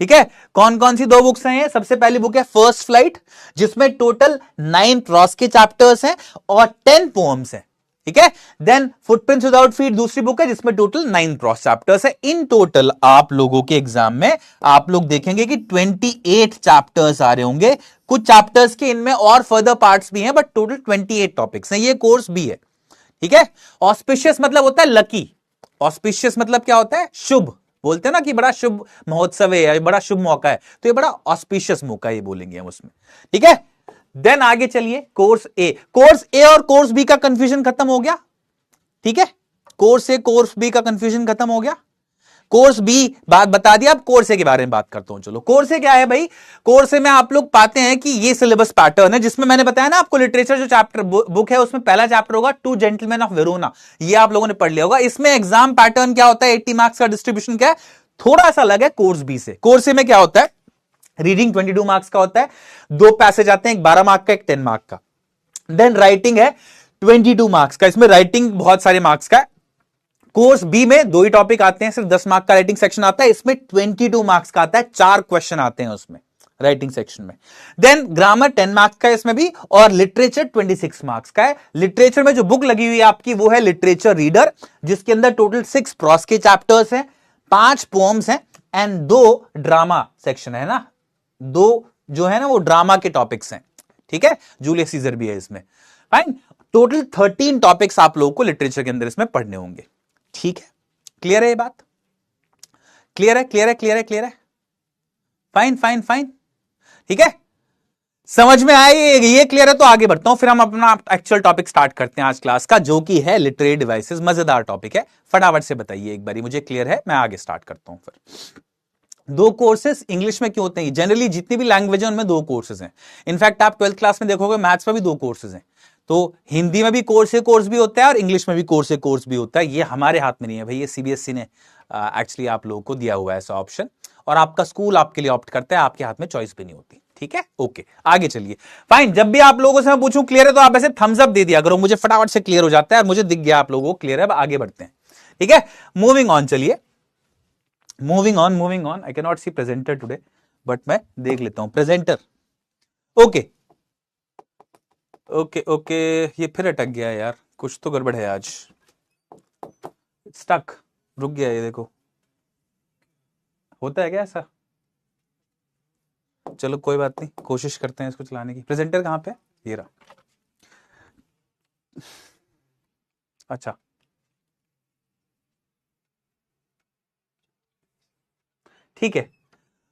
ठीक है। कौन कौन सी 2 बुक्स हैं ये? सबसे पहली बुक है फर्स्ट फ्लाइट, जिसमें टोटल 9 प्रॉस के चैप्टर्स हैं और 10 पोएम्स हैं, ठीक है। देन फुटप्रिंट्स विदाउट फीट दूसरी बुक है जिसमें टोटल 9 प्रॉस चैप्टर्स है। इन टोटल आप लोगों के एग्जाम में आप लोग देखेंगे कि 28 चैप्टर्स आ रहे होंगे। कुछ चैप्टर्स के इनमें और फर्दर पार्ट्स भी हैं, बट टोटल 28 टॉपिक्स हैं। ये कोर्स भी है, ठीक है। ऑस्पिशियस मतलब होता है लकी। ऑस्पिशियस मतलब क्या होता है? शुभ। बोलते हैं ना कि बड़ा शुभ महोत्सव है या बड़ा शुभ मौका है, तो ये बड़ा ऑस्पिशियस मौका ये बोलेंगे हम उसमें, ठीक है। देन आगे चलिए कोर्स ए। कोर्स ए और कोर्स बी का कंफ्यूजन खत्म हो गया, ठीक है। कोर्स ए कोर्स बी का कंफ्यूजन खत्म हो गया। कोर्स बी बात बता दिया, अब कोर्स ए के बारे में बात करता हूं। चलो कोर्स ए क्या है भाई? कोर्स ए में आप लोग पाते हैं कि ये सिलेबस पैटर्न है, जिसमें मैंने बताया ना आपको लिटरेचर जो चैप्टर बुक है उसमें पहला चैप्टर होगा 2 जेंटलमैन ऑफ वेरोना, ये आप लोगों ने पढ़ लिया होगा। इसमें एग्जाम पैटर्न क्या होता है, 80 मार्क्स का डिस्ट्रीब्यूशन क्या है, थोड़ा सा अलग है कोर्स बी से। कोर्स ए में क्या होता है, रीडिंग 22 मार्क्स का होता है, 2 पैसेज आते हैं, एक 12 मार्क का, एक 10 मार्क का। देन राइटिंग है 22 मार्क्स का, इसमें राइटिंग बहुत सारे मार्क्स का है। कोर्स बी में 2 ही टॉपिक आते हैं, सिर्फ 10 मार्क का राइटिंग सेक्शन आता है, इसमें 22 मार्क्स का आता है, 4 क्वेश्चन आते हैं उसमें, राइटिंग सेक्शन में। देन ग्रामर 10 मार्क्स का इसमें भी, और लिटरेचर 26 मार्क्स का है। लिटरेचर में जो बुक लगी हुई है आपकी वो है लिटरेचर रीडर, जिसके अंदर टोटल 6 प्रॉस के चैप्टर्स हैं, 5 पोएम्स हैं एंड 2 ड्रामा सेक्शन है ना, 2 जो है ना वो ड्रामा के टॉपिक्स हैं, ठीक है, जूलियस सीजर भी है इसमें। फाइन, टोटल 13 टॉपिक्स आप लोगों को लिटरेचर के अंदर इसमें पढ़ने होंगे, ठीक है। क्लियर है ये बात? क्लियर है, क्लियर है, क्लियर है, क्लियर है? फाइन फाइन फाइन, ठीक है, समझ में आए? ये क्लियर है तो आगे बढ़ता हूं, फिर हम अपना एक्चुअल टॉपिक स्टार्ट करते हैं आज क्लास का, जो कि है लिटरेरी डिवाइसेस। मजेदार टॉपिक है, फटाफट से बताइए एक बारी मुझे, क्लियर है? मैं आगे स्टार्ट करता हूं। फिर 2 कोर्सेज इंग्लिश में क्यों होते हैं? जनरली जितनी भी लैंग्वेज है उनमें 2 कोर्सेज हैं। इनफैक्ट आप 12th क्लास में देखोगे मैथ्स में भी 2 कोर्सेज हैं, तो हिंदी में भी कोर्स भी होता है और इंग्लिश में भी कोर्स भी होता है। ये हमारे हाथ में नहीं है भाई, ये सीबीएसई ने एक्चुअली आप लोगों को दिया हुआ है ऐसा ऑप्शन, और आपका स्कूल आपके लिए ऑप्ट करता है, आपके हाथ में चॉइस भी नहीं होती, ठीक है। ओके, आगे चलिए। फाइन, जब भी आप लोगों से मैं पूछूं क्लियर है तो आप ऐसे थम्स अप दे दिया करो, मुझे फटाफट से क्लियर हो जाता है और मुझे दिख गया आप लोगों को क्लियर है। अब आगे बढ़ते हैं, ठीक है। मूविंग ऑन, चलिए moving on. I can not see presenter today, but मैं देख लेता हूं प्रेजेंटर। ओके ओके ओके, ये फिर अटक गया यार, कुछ तो गड़बड़ है आज, स्टक, रुक गया ये, देखो होता है क्या ऐसा? चलो कोई बात नहीं, कोशिश करते हैं इसको चलाने की। प्रेजेंटर कहां पे? ये रहा, अच्छा ठीक है।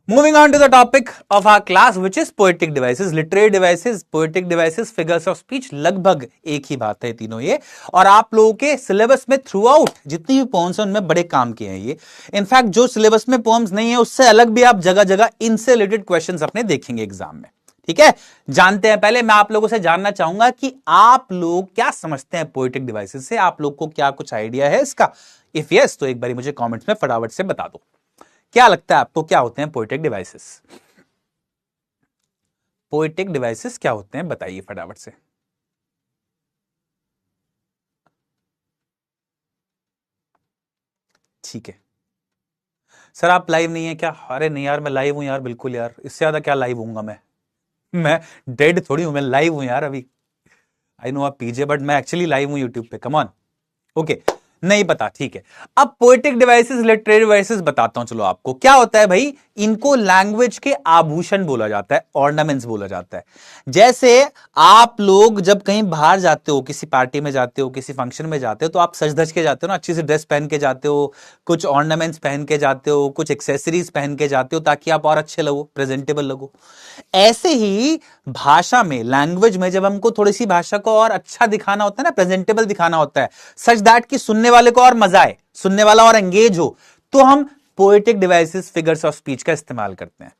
Moving on to the topic of our class which is poetic devices, literary devices, poetic devices, figures of speech, लगभग एक ही बात है तीनों ये, और आप लोगों के सिलेबस में थ्रू आउट जितनी भी पोएम्स हैं उनमें बड़े काम किए हैं ये। इनफैक्ट जो सिलेबस में पोएम्स नहीं है उससे अलग भी आप जगह जगह इनसे रिलेटेड क्वेश्चंस अपने देखेंगे एग्जाम में, ठीक है। जानते हैं, पहले मैं आप लोगों से जानना चाहूंगा कि आप लोग क्या समझते हैं पोएटिक डिवाइसेस से, आप लोग को क्या कुछ आइडिया है इसका? इफ यस तो एक बार मुझे कॉमेंट्स में फटाफट से बता दो, क्या लगता है आपको क्या होते हैं पोएटिक डिवाइसेस? पोएटिक डिवाइसेस क्या होते हैं बताइए फटाफट से। ठीक है सर, आप लाइव नहीं है क्या? अरे नहीं यार, मैं लाइव हूं यार, बिल्कुल यार, इससे ज्यादा क्या लाइव हूंगा मैं डेड थोड़ी हूं, मैं लाइव हूं यार अभी। आई नो आप पीजे, बट मैं एक्चुअली लाइव हूं यूट्यूब पे, कम ऑन। ओके, नहीं पता, ठीक है। अब पोएटिक डिवाइसेस, लिटरेरी डिवाइसेस बताता हूं चलो आपको क्या होता है भाई। इनको लैंग्वेज के आभूषण बोला जाता है, ऑर्नामेंट्स बोला जाता है। जैसे आप लोग जब कहीं बाहर जाते हो, किसी पार्टी में जाते हो, किसी फंक्शन में जाते हो, तो आप सज धज के जाते हो ना, अच्छी सी ड्रेस पहन के जाते हो, कुछ ऑर्नामेंट्स पहन के जाते हो, कुछ एक्सेसरीज पहन के जाते हो, ताकि आप और अच्छे लगो, प्रेजेंटेबल लगो। ऐसे ही भाषा में, लैंग्वेज में, जब हमको थोड़ी सी भाषा को और अच्छा दिखाना होता है ना, प्रेजेंटेबल दिखाना होता है, सच दैट कि सुनने वाले को और मजा आए, सुनने वाला और एंगेज हो, तो हम poetic devices, figures of speech का इस्तेमाल करते हैं।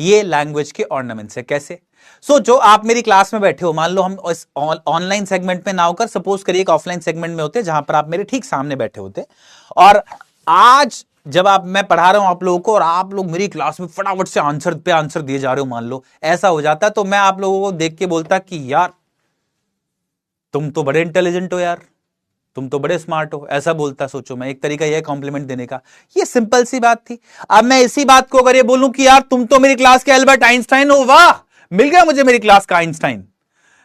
ये लैंग्वेज के ऑर्नामेंट्स है। कैसे? सोचो आप मेरी क्लास में बैठे हो, मान लो हम इस ऑनलाइन सेगमेंट में ना होकर सपोज करिए एक ऑफलाइन सेगमेंट में होते, जहां पर आप मेरे ठीक सामने बैठे होते, और आज जब मैं पढ़ा रहा हूं आप लोगों को और आप लोग मेरी क्लास में फटाफट से आंसर पे आंसर दिए जा रहे हो, मान लो ऐसा हो जाता, तो मैं आप लोगों को देख के बोलता कि यार तुम तो बड़े इंटेलिजेंट हो यार, तुम तो बड़े स्मार्ट हो, ऐसा बोलता। सोचो, मैं एक तरीका यह कॉम्प्लीमेंट देने का, ये सिंपल सी बात थी। अब मैं इसी बात को अगर ये बोलूं कि यार तुम तो मेरी क्लास के एल्बर्ट आइंस्टाइन हो, वाह मिल गया मुझे मेरी क्लास का आइंस्टाइन,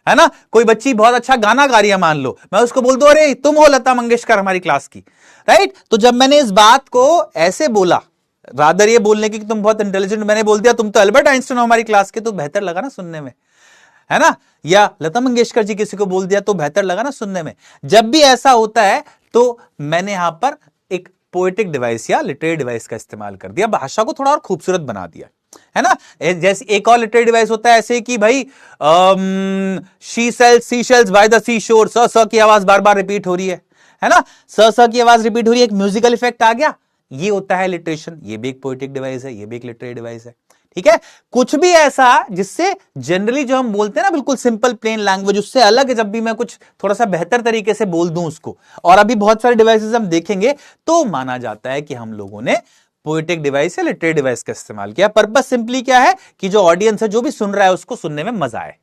है ना। कोई बच्ची बहुत अच्छा गाना गा रही है, मान लो, मैं उसको बोल दूं अरे तुम हो लता मंगेशकर हमारी क्लास की, राइट। तो जब मैंने इस बात को ऐसे बोला, रादर ये बोलने की कि तुम बहुत इंटेलिजेंट, मैंने बोल दिया तुम तो एल्बर्ट आइंस्टाइन हो हमारी क्लास के, तो बेहतर लगा ना सुनने में, है ना। या लता मंगेशकर जी किसी को बोल दिया तो बेहतर लगा ना सुनने में। जब भी ऐसा होता है तो मैंने यहां पर एक पोएटिक डिवाइस या लिटरेरी डिवाइस का इस्तेमाल कर दिया, भाषा को थोड़ा और खूबसूरत बना दिया, है ना। जैसे एक और लिटरेरी डिवाइस होता है ऐसे कि भाई she sells sea shells by the sea shore, स की आवाज बार बार रिपीट हो रही है ना, स की आवाज रिपीट हो रही है, एक म्यूजिकल इफेक्ट आ गया, ये होता है लिटरेशन। ये भी एक पोएटिक डिवाइस है, ये भी एक लिटरेरी डिवाइस है, ठीक है। कुछ भी ऐसा जिससे जनरली जो हम बोलते हैं ना बिल्कुल सिंपल प्लेन लैंग्वेज, उससे अलग है, जब भी मैं कुछ थोड़ा सा बेहतर तरीके से बोल दूं उसको, और अभी बहुत सारे डिवाइसेस हम देखेंगे, तो माना जाता है कि हम लोगों ने पोएटिक डिवाइस या लिटरेरी डिवाइस का इस्तेमाल किया। पर्पस सिंपली क्या है कि जो ऑडियंस है, जो भी सुन रहा है, उसको सुनने में मजा आए,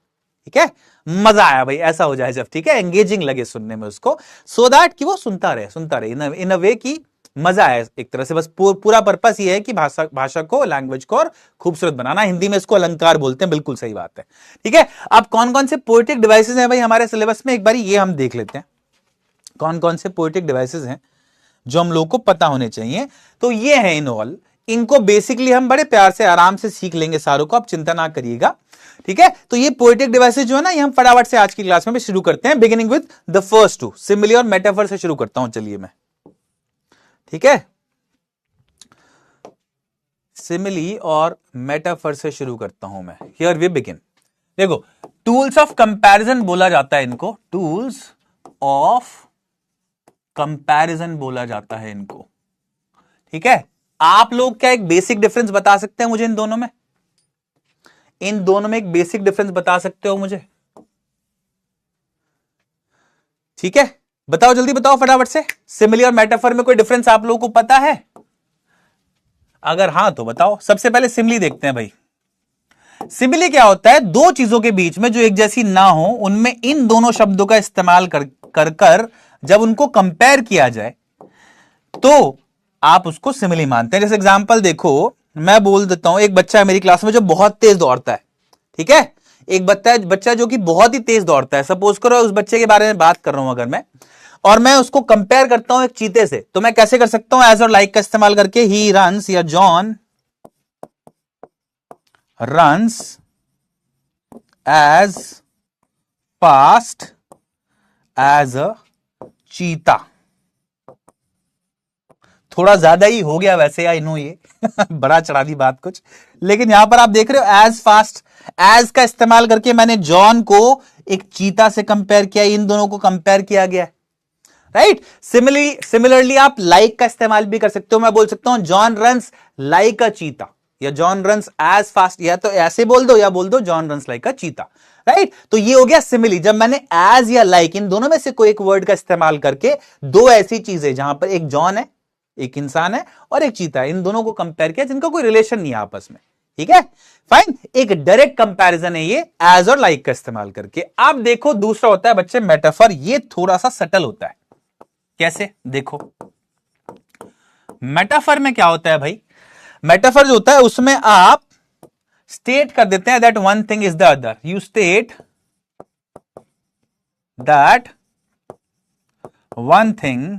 ठीक है, मजा आया भाई, ऐसा हो जाए जब, ठीक है, एंगेजिंग लगे सुनने में उसको, सो दैट कि वो सुनता रहे इन अ वे की मजा है एक तरह से, बस पूरा पर्पस ये है कि भाषा को, लैंग्वेज को और खूबसूरत बनाना। हिंदी में इसको अलंकार बोलते हैं, बिल्कुल सही बात है। ठीक है, अब कौन कौन से पोएटिक डिवाइसेस हैं भाई हमारे सिलेबस में, एक बार ये हम देख लेते हैं। कौन कौन से पोएटिक डिवाइसेस हैं जो हम लोगों को पता होने चाहिए? तो ये है इन ऑल, इनको बेसिकली हम बड़े प्यार से आराम से सीख लेंगे सारों को, आप चिंता ना करिएगा। ठीक है, तो ये पोएटिक डिवाइसेस जो है ना, ये हम फटाफट से आज की क्लास में भी शुरू करते हैं, beginning with the first two, simile और मेटाफर से शुरू करता हूं। चलिए मैं, ठीक है, सिमिली और मेटाफर से शुरू करता हूं मैं। Here we begin. देखो, टूल्स ऑफ कंपैरिजन बोला जाता है इनको, टूल्स ऑफ कंपैरिजन बोला जाता है इनको। ठीक है, आप लोग क्या एक बेसिक डिफरेंस बता सकते हैं मुझे इन दोनों में? इन दोनों में एक बेसिक डिफरेंस बता सकते हो मुझे? ठीक है, बताओ, जल्दी बताओ फटाफट से। सिमिली और मेटाफर में कोई डिफरेंस आप लोगों को पता है? अगर हां तो बताओ। सबसे पहले सिमिली देखते हैं भाई। सिमिली क्या होता है? दो चीजों के बीच में जो एक जैसी ना हो, उनमें इन दोनों शब्दों का इस्तेमाल कर जब उनको कंपेयर किया जाए तो आप उसको सिमिली मानते हैं। जैसे एग्जांपल देखो, मैं बोल देता हूं, एक बच्चा है मेरी क्लास में जो बहुत तेज दौड़ता है। ठीक है, एक बच्चा जो कि बहुत ही तेज दौड़ता है, सपोज करो उस बच्चे के बारे में बात कर रहा हूं अगर मैं, और मैं उसको कंपेयर करता हूं एक चीते से, तो मैं कैसे कर सकता हूं? एज और लाइक का इस्तेमाल करके, ही रन्स या John runs as fast as a cheetah. थोड़ा ज्यादा ही हो गया वैसे, आई नो ये बड़ा चढ़ा दी बात कुछ, लेकिन यहां पर आप देख रहे हो एज फास्ट, एज का इस्तेमाल करके मैंने जॉन को एक चीता से कंपेयर किया, इन दोनों को कंपेयर किया गया, राइट। सिमिलरली आप लाइक का इस्तेमाल भी कर सकते हो। मैं बोल सकता हूं जॉन रन्स लाइक अ चीता, या जॉन रन्स एज फास्ट, या तो ऐसे बोल दो या बोल दो जॉन रन्स लाइक अ चीता, राइट। तो ये हो गया सिमिली, जब मैंने एज या लाइक इन दोनों में से कोई एक वर्ड का इस्तेमाल करके दो ऐसी चीजें जहां पर एक जॉन है, एक इंसान है, और एक चीता है, इन दोनों को कंपेयर किया जिनका कोई रिलेशन नहीं है आपस में। ठीक है, फाइन। एक डायरेक्ट कंपैरिजन है ये, एज और लाइक का इस्तेमाल करके। अब देखो दूसरा होता है बच्चे मेटाफर, ये थोड़ा सा सटल होता है। कैसे? देखो, मेटाफर में क्या होता है भाई? मेटाफर जो होता है उसमें आप स्टेट कर देते हैं that one thing is the other. You state that one thing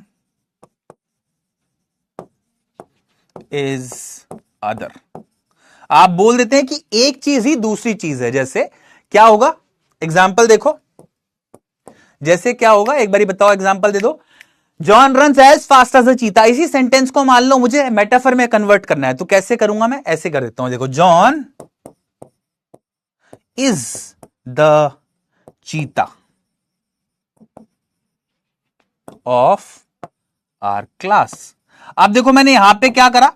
is other. आप बोल देते हैं कि एक चीज ही दूसरी चीज है। जैसे क्या होगा? एग्जाम्पल देखो, जैसे क्या होगा एक बारी बताओ, एग्जाम्पल दे दो। John runs as fast as a cheetah, इसी सेंटेंस को मान लो मुझे मेटाफर में कन्वर्ट करना है, तो कैसे करूंगा मैं? ऐसे कर देता हूं, देखो, John is the cheetah of our class. अब देखो मैंने यहां पे क्या करा,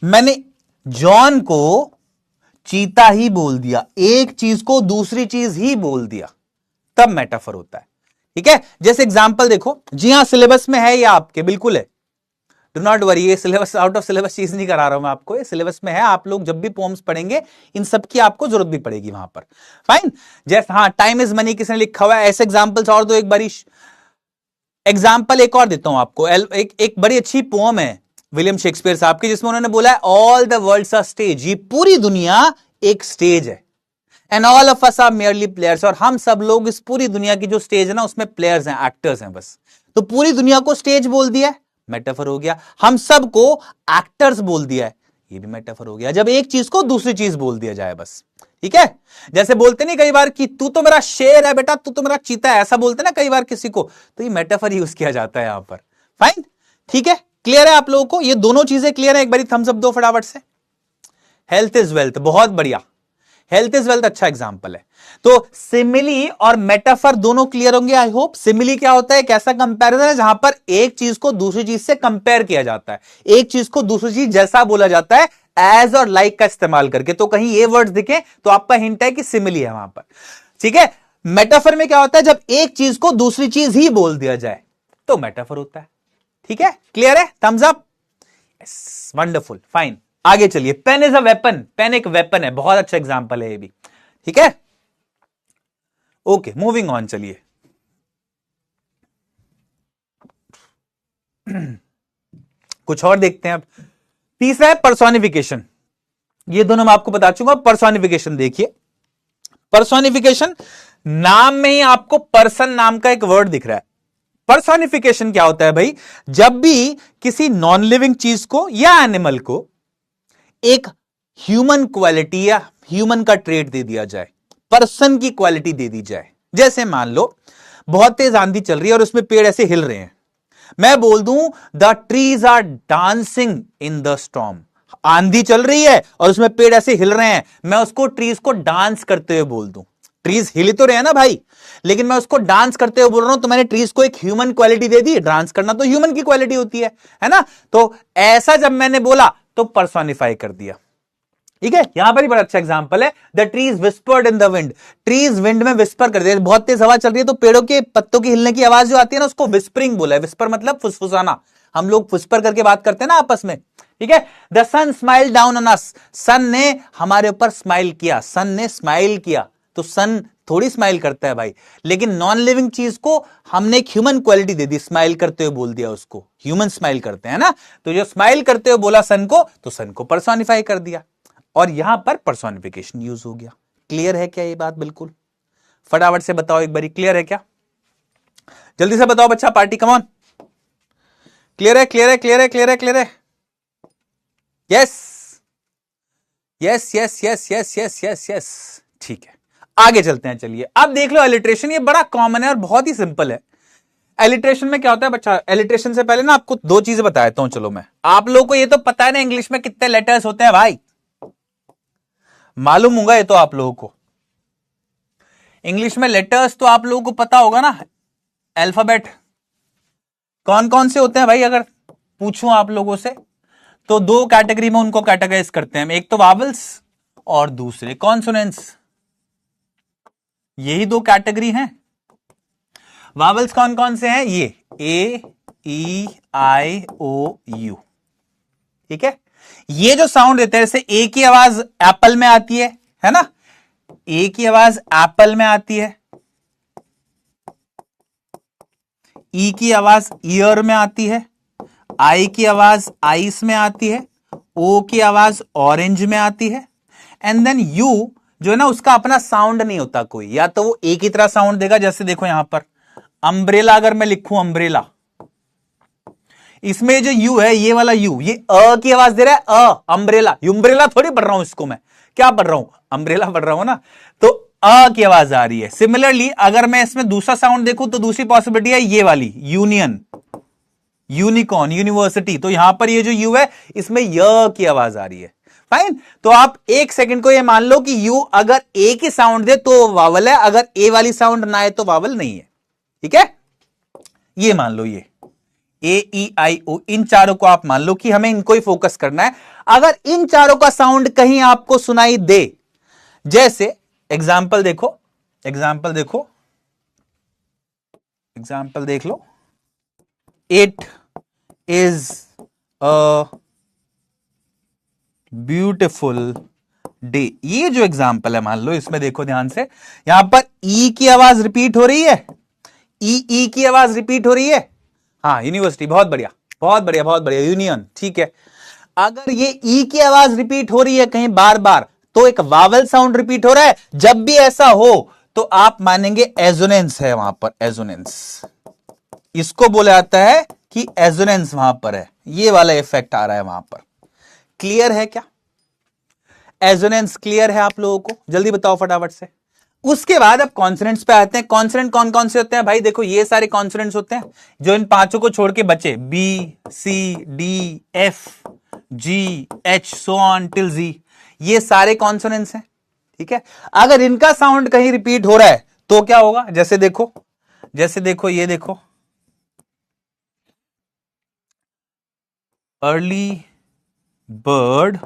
मैंने जॉन को चीता ही बोल दिया, एक चीज को दूसरी चीज ही बोल दिया, तब मेटाफर होता है। ठीक है, जैसे एग्जांपल देखो, जी हां सिलेबस में है, या आपके बिल्कुल है, डू नॉट वरी, ये सिलेबस आउट ऑफ सिलेबस चीज नहीं करा रहा हूं मैं आपको, ये सिलेबस में है। आप लोग जब भी पोम्स पढ़ेंगे इन सब की आपको जरूरत भी पड़ेगी वहां पर, फाइन। जैसे हाँ, टाइम इज मनी किसने लिखा हुआ है, ऐसे एग्जांपल्स और दो एक बारी। एग्जाम्पल एक और देता हूं आपको, एक बड़ी अच्छी पोम है विलियम शेक्सपियर साहब की, जिसमें उन्होंने बोला है all the worlds are stage, ये पूरी दुनिया एक स्टेज है, and all of us are merely players, और हम सब लोग इस पूरी दुनिया की जो स्टेज है ना उसमें प्लेयर्स हैं, एक्टर्स हैं बस। तो पूरी दुनिया को स्टेज बोल दिया है, मेटाफर हो गया। हम सबको एक्टर्स बोल दिया है, ये भी मेटाफर हो गया, जब एक चीज को दूसरी चीज बोल दिया जाए बस। ठीक है, जैसे बोलते नहीं कई बार कि तू तो मेरा शेर है बेटा, तू तो मेरा चीता है, ऐसा बोलते ना कई बार किसी को, तो ये मेटाफर यूज किया जाता है यहां पर, फाइन। ठीक है, क्लियर है आप लोगों को? ये दोनों चीजें क्लियर है? एक बारी थम्स अप दो फटाफट से। हेल्थ इज वेल्थ, बहुत बढ़िया, हेल्थ इज वेल्थ अच्छा एग्जांपल है। तो सिमिली और मेटाफर दोनों क्लियर होंगे आई होप। सिमिली क्या होता है? एक ऐसा कंपैरिजन है जहां पर एक चीज को दूसरी चीज से कंपेयर किया जाता है, एक चीज को दूसरी चीज जैसा बोला जाता है एज और लाइक का इस्तेमाल करके। तो कहीं ये वर्ड्स दिखे तो आपका हिंट है कि सिमिली है वहां पर। ठीक है, मेटाफर में क्या होता है? जब एक चीज को दूसरी चीज ही बोल दिया जाए तो मेटाफर होता है। ठीक है, क्लियर है? Thumbs up, wonderful, fine. आगे चलिए, pen is a weapon, pen एक वेपन है, बहुत अच्छा एग्जांपल है ये भी। ठीक है, ओके, मूविंग ऑन। चलिए, कुछ और देखते हैं अब। तीसरा है पर्सोनिफिकेशन। ये दोनों मैं आपको बता चुका। पर्सोनिफिकेशन देखिए, पर्सोनिफिकेशन नाम में ही आपको पर्सन नाम का एक वर्ड दिख रहा है। पर्सोनिफिकेशन क्या होता है भाई? जब भी किसी नॉन लिविंग चीज को या एनिमल को एक ह्यूमन क्वालिटी या ह्यूमन का ट्रेट दे दिया जाए, पर्सन की क्वालिटी दे दी जाए। जैसे मान लो बहुत तेज आंधी चल रही है और उसमें पेड़ ऐसे हिल रहे हैं, मैं बोल दूं the trees are dancing in the storm. आंधी चल रही है और उसमें पेड़ ऐसे हिल रहे हैं, मैं उसको ट्रीज को डांस करते हुए बोल दूं। ट्रीज हिल तो रहे हैं ना भाई, लेकिन मैं उसको डांस करते हुए बोल रहा हूं, तो मैंने ट्रीज को एक ह्यूमन क्वालिटी दे दी। डांस करना तो ह्यूमन की क्वालिटी होती है ना? तो ऐसा जब मैंने बोला तो पर्सोनिफाई कर दिया। ठीक है, यहां पर ही बड़ा अच्छा एग्जांपल है, the trees whispered in the wind. Trees wind में विस्पर कर दिया। बहुत तेज हवा चल रही है तो पेड़ों के पत्तों की हिलने की आवाज जो आती है ना, उसको विस्परिंग बोला है। विस्पर मतलब फुसफुसाना। हम लोग विस्पर करके बात करते हैं ना आपस में। ठीक है, the sun smile down on us. Sun ने हमारे ऊपर स्माइल किया, सन ने स्माइल किया। तो सन थोड़ी स्माइल करता है भाई, लेकिन नॉन लिविंग चीज को हमने एक ह्यूमन क्वालिटी दे दी, स्माइल करते हुए बोल दिया उसको। ह्यूमन स्माइल करते हैं ना, तो जो स्माइल करते हुए बोला सन को, तो सन को पर्सोनिफाई कर दिया और यहां पर पर्सोनिफिकेशन यूज हो गया। क्लियर है क्या ये बात? बिल्कुल, फटाफट से बताओ एक बारी, क्लियर है क्या? जल्दी से बताओ बच्चा, पार्टी कम ऑन। क्लियर है, क्लियर है, क्लियर है, क्लियर है, क्लियर है? Yes yes yes yes yes yes yes yes, ठीक है, आगे चलते हैं। चलिए अब देख लो एलिट्रेशन। ये बड़ा कॉमन है और बहुत ही सिंपल है। एलिट्रेशन में क्या होता है बच्चा? एलिट्रेशन से पहले ना आपको दो चीजें बताता हूं। चलो, मैं आप लोगों को ये तो पता है ना इंग्लिश में कितने लेटर्स होते हैं भाई, मालूम होगा ये तो आप लोगों को। इंग्लिश में लेटर्स तो आप लोगों को पता होगा ना। अल्फाबेट कौन कौन से होते हैं भाई? अगर पूछूं आप लोगों से तो दो कैटेगरी में उनको कैटेगराइज करते हैं, एक तो वावल्स और दूसरे कॉन्सोनेंट्स। यही दो कैटेगरी हैं। वावल्स कौन कौन से हैं? ये ए ई आई ओ यू। ठीक है, ये जो साउंड देते हैं, जैसे ए की आवाज एप्पल में आती है ना? ए की आवाज एप्पल में आती है, ई की आवाज ईयर में आती है, आई की आवाज आइस में आती है, ओ की आवाज ऑरेंज में आती है, एंड देन यू जो है ना, उसका अपना साउंड नहीं होता कोई। या तो वो ए की तरह साउंड देगा, जैसे देखो यहां पर अम्ब्रेला, अगर मैं लिखूं अम्ब्रेला, इसमें जो यू है, ये वाला यू, ये अ की आवाज दे रहा है। अम्ब्रेला, यूम्ब्रेला थोड़ी पढ़ रहा हूं इसको मैं, क्या पढ़ रहा हूं? अम्ब्रेला पढ़ रहा हूं ना, तो अ की आवाज आ रही है। सिमिलरली अगर मैं इसमें दूसरा साउंड देखूं तो दूसरी पॉसिबिलिटी है ये वाली, यूनियन, यूनिकॉर्न, यूनिवर्सिटी। तो यहां पर ये जो यू है, इसमें य की आवाज आ रही है। फाइन, तो आप एक सेकंड को ये मान लो कि यू अगर ए की साउंड दे तो वावल है, अगर ए वाली साउंड ना आए तो वावल नहीं है। ठीक है, ये मान लो, ये ए ई आई ओ, इन चारों को आप मान लो कि हमें इनको ही फोकस करना है। अगर इन चारों का साउंड कहीं आपको सुनाई दे, जैसे एग्जाम्पल देखो, एग्जाम्पल देखो, एग्जाम्पल देख लो, it is a beautiful day. ये जो एग्जाम्पल है, मान लो इसमें देखो ध्यान से, यहां पर ई की आवाज रिपीट हो रही है, ई की आवाज रिपीट हो रही है। हाँ, यूनिवर्सिटी, बहुत बढ़िया, बहुत बढ़िया, बहुत बढ़िया। यूनियन, ठीक है। अगर ये ई की आवाज रिपीट हो रही है कहीं बार बार, तो एक वावल साउंड रिपीट हो रहा है। जब भी ऐसा हो तो आप मानेंगे एजोनेंस है वहां पर, एजोनेंस। इसको बोला जाता है कि एजोनेंस वहां पर है, ये वाला इफेक्ट आ रहा है वहां पर। क्लियर है क्या? एजोनेंस क्लियर है आप लोगों को? जल्दी बताओ फटाफट से। उसके बाद अब कॉन्सोनेंट्स पे आते हैं। कॉन्सोनेंट कौन कौन से होते हैं भाई? देखो, ये सारे कॉन्सोनेंट्स होते हैं जो इन पांचों को छोड़ के बचे, B C D F G H so on till Z, ये सारे कॉन्सोनेंट्स हैं। ठीक है, अगर इनका साउंड कहीं रिपीट हो रहा है तो क्या होगा? जैसे देखो, जैसे देखो, ये देखो, early bird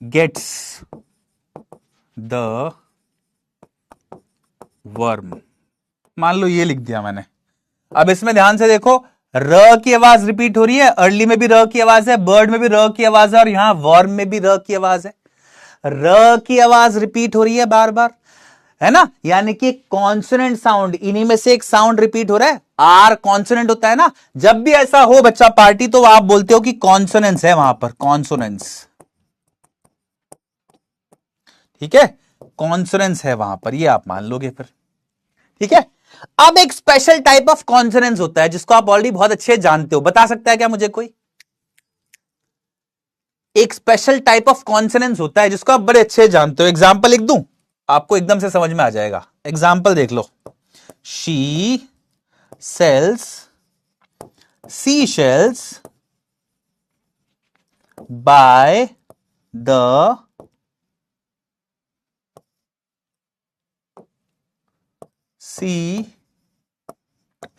gets the worm, मान लो ये लिख दिया मैंने। अब इसमें ध्यान से देखो, र की आवाज रिपीट हो रही है, अर्ली में भी र की आवाज है, बर्ड में भी र की आवाज है, और यहां वर्म में भी र की आवाज है। र की आवाज रिपीट हो रही है बार बार, है ना? यानी कि कॉन्सोनेंट साउंड, इन्हीं में से एक साउंड रिपीट हो रहा है। आर कॉन्सोनेंट होता है ना, जब भी ऐसा हो बच्चा पार्टी तो आप बोलते हो कि कॉन्सोनेंस है वहां पर, कॉन्सोनेंस, ठीक है, कॉन्सोनेंस है वहां पर, ये आप मान लोगे फिर, ठीक है। अब एक स्पेशल टाइप ऑफ कॉन्सोनेंस होता है जिसको आप ऑलरेडी बहुत अच्छे जानते हो, बता सकता है क्या मुझे कोई? एक स्पेशल टाइप ऑफ कॉन्सोनेंस होता है जिसको आप बड़े अच्छे जानते हो, एग्जांपल लिख दूं, आपको एकदम से समझ में आ जाएगा। एग्जांपल देख लो, she sells sea shells by the sea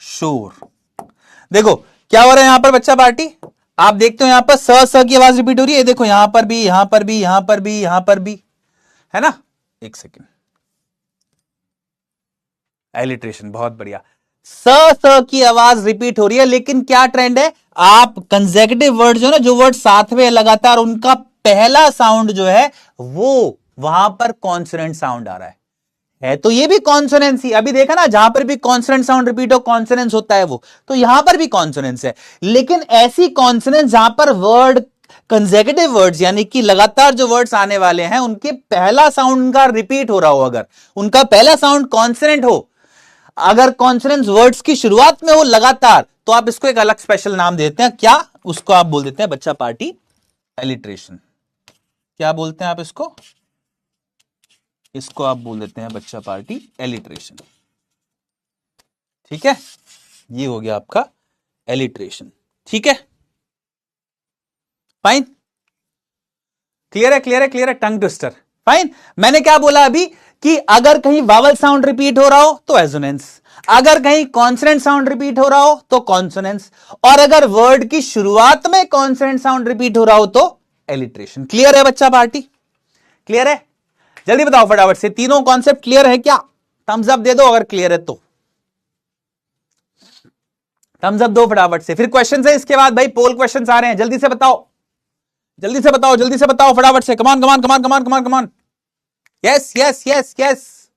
shore. देखो क्या हो रहा है यहां पर बच्चा पार्टी, आप देखते हो यहां पर स की आवाज रिपीट हो रही है, देखो यहां पर भी, यहां पर भी, यहां पर भी, यहां पर भी, है ना। एक सेकेंड, एलिट्रेशन, बहुत बढ़िया। स की आवाज रिपीट हो रही है, लेकिन क्या ट्रेंड है, आप कंसेक्यूटिव वर्ड जो ना, जो वर्ड साथ में लगातार, उनका पहला साउंड जो है वो वहां पर कॉन्सोनेंट साउंड आ रहा है तो ये भी कॉन्सोनेंस ही, अभी देखा ना, जहां पर भी कॉन्सोनेंट साउंड रिपीट हो कॉन्सोनेंस होता है वो, तो यहां पर भी कॉन्सोनेंस है। लेकिन ऐसी कॉन्सोनेंस जहां पर वर्ड कंसेक्यूटिव वर्ड्स, यानी कि लगातार जो वर्ड्स आने वाले हैं उनके पहला साउंड उनका रिपीट हो रहा हो, अगर उनका पहला साउंड कॉन्सोनेंट हो, अगर कॉन्सोनेंस वर्ड्स की शुरुआत में हो लगातार, तो आप इसको एक अलग स्पेशल नाम देते हैं, क्या? उसको आप बोल देते हैं बच्चा पार्टी एलिट्रेशन। क्या बोलते हैं आप इसको? इसको आप बोल देते हैं बच्चा पार्टी एलिट्रेशन, ठीक है। ये हो गया आपका एलिट्रेशन, ठीक है, फाइन, क्लियर है, क्लियर है, क्लियर है, टंग ट्विस्टर, फाइन। मैंने क्या बोला अभी कि अगर कहीं वावल साउंड रिपीट हो रहा हो तो एजोनेंस, अगर कहीं कॉन्सोनेंट साउंड रिपीट हो रहा हो तो कॉन्सोनेंस, और अगर वर्ड की शुरुआत में कॉन्सोनेंट साउंड रिपीट हो रहा हो तो एलिट्रेशन। क्लियर है बच्चा पार्टी? क्लियर है? जल्दी बताओ फटाफट से, तीनों कॉन्सेप्ट क्लियर है क्या? थम्स अप दे दो अगर क्लियर है तो, थम्स अप दो फटाफट से। फिर क्वेश्चन है इसके बाद, भाई पोल क्वेश्चन आ रहे हैं, जल्दी से बताओ, जल्दी से बताओ, जल्दी से बताओ फटाफट से, come on come on come on come on come on कमान, यस यस यस यस,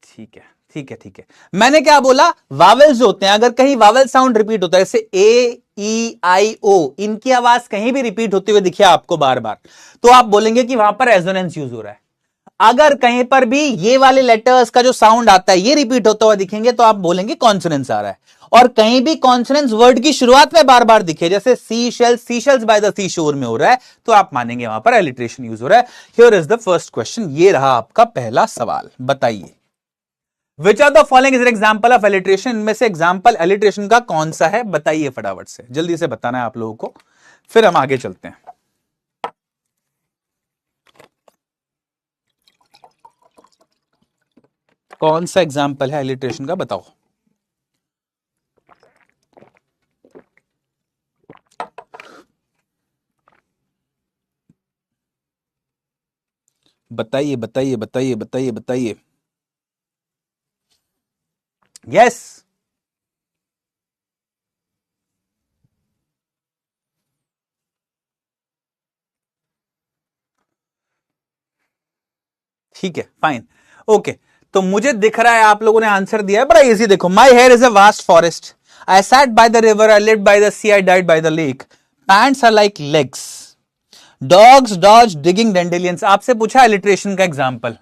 ठीक है, ठीक है, ठीक है। मैंने क्या बोला, वावेल्स जो होते हैं, अगर कहीं वावेल साउंड रिपीट होता है, जैसे ए ई आई ओ, इनकी आवाज कहीं भी रिपीट होते हुए दिखे आपको बार बार, तो आप बोलेंगे कि वहां पर एजोनेंस यूज हो रहा है। अगर कहीं पर भी ये वाले लेटर्स का जो साउंड आता है ये रिपीट होता हुआ दिखेंगे तो आप बोलेंगे कॉन्सोनेंस आ रहा है। और कहीं भी कॉन्सोनेंस वर्ड की शुरुआत में बार बार दिखे, जैसे सी शेल्स बाय द सी शोर में हो रहा है, तो आप मानेंगे वहां पर एलिट्रेशन यूज हो रहा है। Here is the first question, ये रहा आपका पहला सवाल, बताइए which are the following is an example of alliteration, इनमें से एग्जांपल एलिट्रेशन का कौन सा है, बताइए फटाफट से, जल्दी से बताना है आप लोगों को, फिर हम आगे चलते हैं। कौन सा एग्जाम्पल है एलिट्रेशन का, बताओ। बताइए बताइए बताइए बताइए बताइए, यस, ठीक है, फाइन, ओके। तो मुझे दिख रहा है आप लोगों ने आंसर दिया है, बड़ा इजी, देखो, my hair is a vast forest, I sat by the river, I lived by the sea, I died by the lake, pants are like legs, dogs dodge digging dandelions. आपसे पूछा एलिट्रेशन का एग्जाम्पल,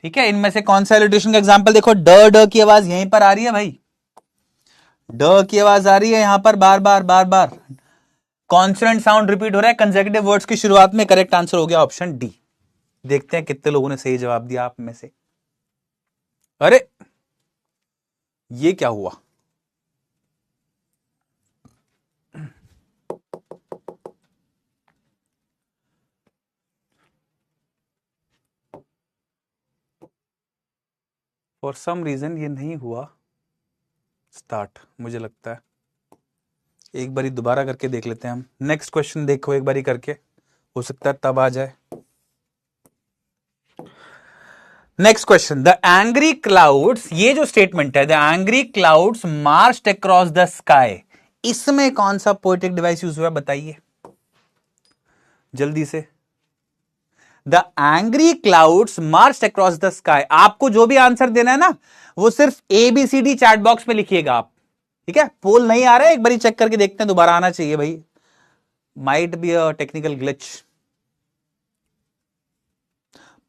ठीक है, इनमें से कौन सा एलिट्रेशन का एग्जाम्पल, देखो ड ड की आवाज यहीं पर आ रही है भाई, ड की आवाज आ रही है यहां पर बार बार बार बार, कॉन्सोनेंट साउंड रिपीट हो रहा है कंसेक्यूटिव वर्ड्स की शुरुआत में, करेक्ट आंसर हो गया ऑप्शन डी। देखते हैं कितने लोगों ने सही जवाब दिया आप में से। अरे ये क्या हुआ, फॉर सम रीजन ये नहीं हुआ स्टार्ट, मुझे लगता है एक बारी दोबारा करके देख लेते हैं हम। नेक्स्ट क्वेश्चन देखो एक बारी करके, हो सकता है तब आ जाए। Next question, the angry clouds, ये जो स्टेटमेंट है, the angry clouds marched across the sky, इसमें कौन सा पोएटिक डिवाइस यूज हुआ, बताइए जल्दी से। The angry clouds March across the sky. आपको जो भी आंसर देना है ना वो सिर्फ ABCD चैट बॉक्स में लिखिएगा आप, ठीक है। पोल नहीं आ रहा है, एक बार चेक करके देखते हैं, दोबारा आना चाहिए भाई, might be a technical glitch.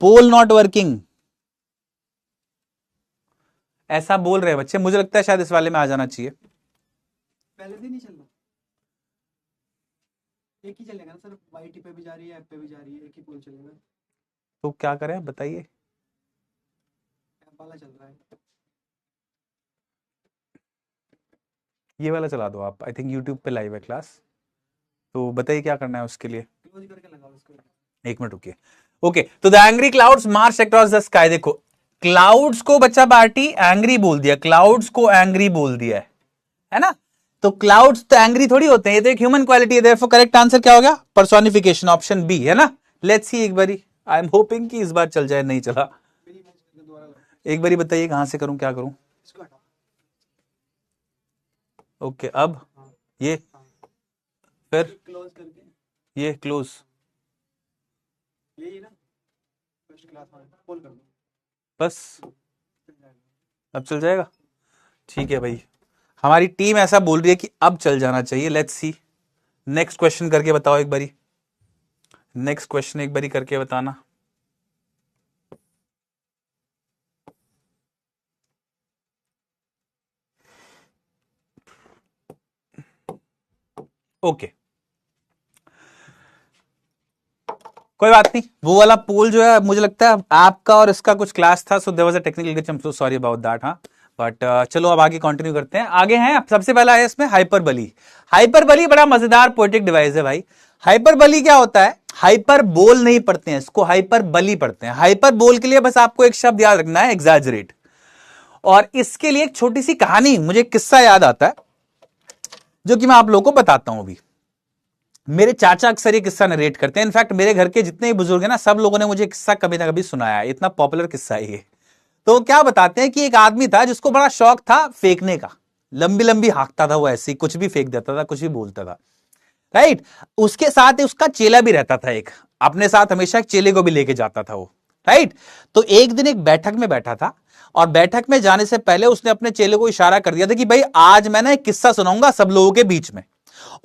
Poll not working, ऐसा बोल रहे हैं बच्चे, मुझे लगता है शायद इस वाले में आ जाना चाहिए। पहले से नहीं चल रहा, एक ही चलेगा ना सर, वाईटी पे भी जा रही है, ऐप पे भी जा रही है, एक ही पोल चलेगा। तो क्या करें बताइए? ऐप वाला चल रहा है। ये वाला चला दो आप, आई थिंक यूट्यूब पे लाइव है क्लास, तो बताइए क्या करना है उसके लिए। क्लोज करके लगाओ इसको। एक मिनट रुकिए। ओके, तो the angry clouds March across the sky. देखो क्लाउड्स को बच्चा पार्टी एंग्री बोल दिया, क्लाउड्स को एंग्री बोल दिया है ना। तो क्लाउड्स तो एंग्री थोड़ी होते हैं, ये तो एक ह्यूमन क्वालिटी है। देयरफॉर करेक्ट आंसर क्या हो गया? पर्सोनिफिकेशन, ऑप्शन बी, है ना। लेट्स सी एक बारी, आई एम होपिंग कि इस बार चल जाए, नहीं चला। एक बारी बताइए कहां से करूं, क्या करूं? ओके, अब ये फिर क्लोज करके, ये क्लोज, यही ना फर्स्ट क्लास में पोल कर दो, बस अब चल जाएगा। ठीक है भाई, हमारी टीम ऐसा बोल रही है कि अब चल जाना चाहिए। लेट्स सी, नेक्स्ट क्वेश्चन करके बताओ एक बारी, नेक्स्ट क्वेश्चन एक बारी करके बताना। ओके, कोई बात नहीं, वो वाला पोल जो है मुझे लगता है आपका और इसका कुछ क्लास था, so there was a technical glitch, I am so sorry about that. हाँ, बट चलो अब आगे कंटिन्यू करते हैं। आगे हैं, सबसे पहला है इसमें हाइपरबली। हाइपरबली बड़ा मजेदार पोएटिक डिवाइस है भाई। हाइपरबली क्या होता है? हाइपर बोल नहीं पढ़ते हैं इसको, हाइपरबली पढ़ते हैं। हाइपर बोल के लिए बस आपको एक शब्द याद रखना है, एग्जैजरेट। और इसके लिए एक छोटी सी कहानी, मुझे एक किस्सा याद आता है जो कि मैं आप लोगों को बताता हूं अभी। मेरे चाचा अक्सर ये किस्सा नरेट करते हैं, इनफैक्ट मेरे घर के जितने भी बुजुर्ग हैं ना, सब लोगों ने मुझे किस्सा कभी ना कभी सुनाया है, इतना पॉपुलर किस्सा है ये। तो क्या बताते हैं कि एक आदमी था जिसको बड़ा शौक था फेंकने का, लंबी लंबी हाँकता था वो, ऐसे ही कुछ भी फेंक देता था, कुछ भी बोलता था, राइट। उसके साथ उसका चेला भी रहता था एक, अपने साथ हमेशा एक चेले को भी लेके जाता था वो, राइट। तो एक दिन एक बैठक में बैठा था, और बैठक में जाने से पहले उसने अपने चेले को इशारा कर दिया था कि भाई आज मैं ना एक किस्सा सुनाऊंगा सब लोगों के बीच में,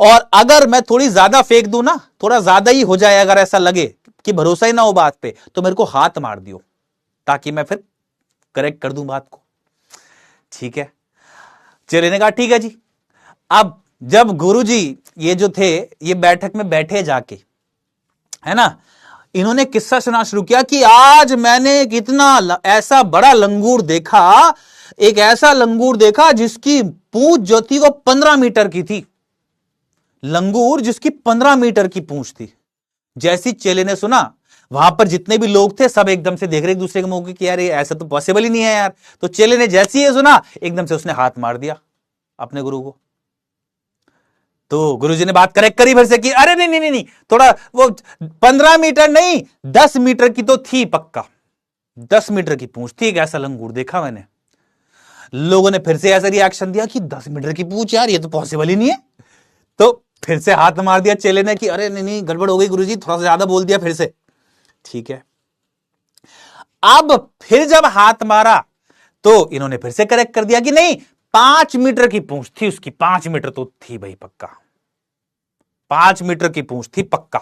और अगर मैं थोड़ी ज्यादा फेंक दूं ना, थोड़ा ज्यादा ही हो जाए, अगर ऐसा लगे कि भरोसा ही ना हो बात पे, तो मेरे को हाथ मार दियो, ताकि मैं फिर करेक्ट कर दूं बात को। ठीक है, चेले ने कहा ठीक है जी। अब जब गुरुजी ये जो थे ये बैठक में बैठे जाके, है ना, इन्होंने किस्सा सुना शुरू किया कि आज मैंने कितना ऐसा बड़ा लंगूर देखा, एक ऐसा लंगूर देखा जिसकी पूंछ जो थी वो 15 मीटर की थी। लंगूर जिसकी 15 मीटर की पूंछ थी। जैसी चेले ने सुना, वहां पर जितने भी लोग थे सब एकदम से देख रहे एक दूसरे के मुंह कि यार ये ऐसा तो पॉसिबल ही नहीं है यार। तो चेले ने जैसे ही ये सुना, एकदम से उसने हाथ मार दिया अपने गुरु को। तो गुरुजी ने बात करेक्ट करी फिर से कि अरे नहीं नहीं नहीं, नहीं थोड़ा वो 15 मीटर नहीं 10 मीटर की तो थी पक्का, 10 मीटर की पूंछ थी, एक ऐसा लंगूर देखा मैंने। लोगों ने फिर से ऐसा रिएक्शन दिया कि 10 मीटर की पूंछ यार, ये तो पॉसिबल ही नहीं है। तो फिर से हाथ मार दिया चेले ने कि अरे नहीं नहीं गड़बड़ हो गई गुरुजी, थोड़ा सा ज्यादा बोल दिया फिर से। ठीक है, अब फिर जब हाथ मारा तो इन्होंने फिर से करेक्ट कर दिया कि नहीं 5 मीटर की पूंछ थी उसकी, 5 मीटर तो थी भाई पक्का, 5 मीटर की पूंछ थी पक्का।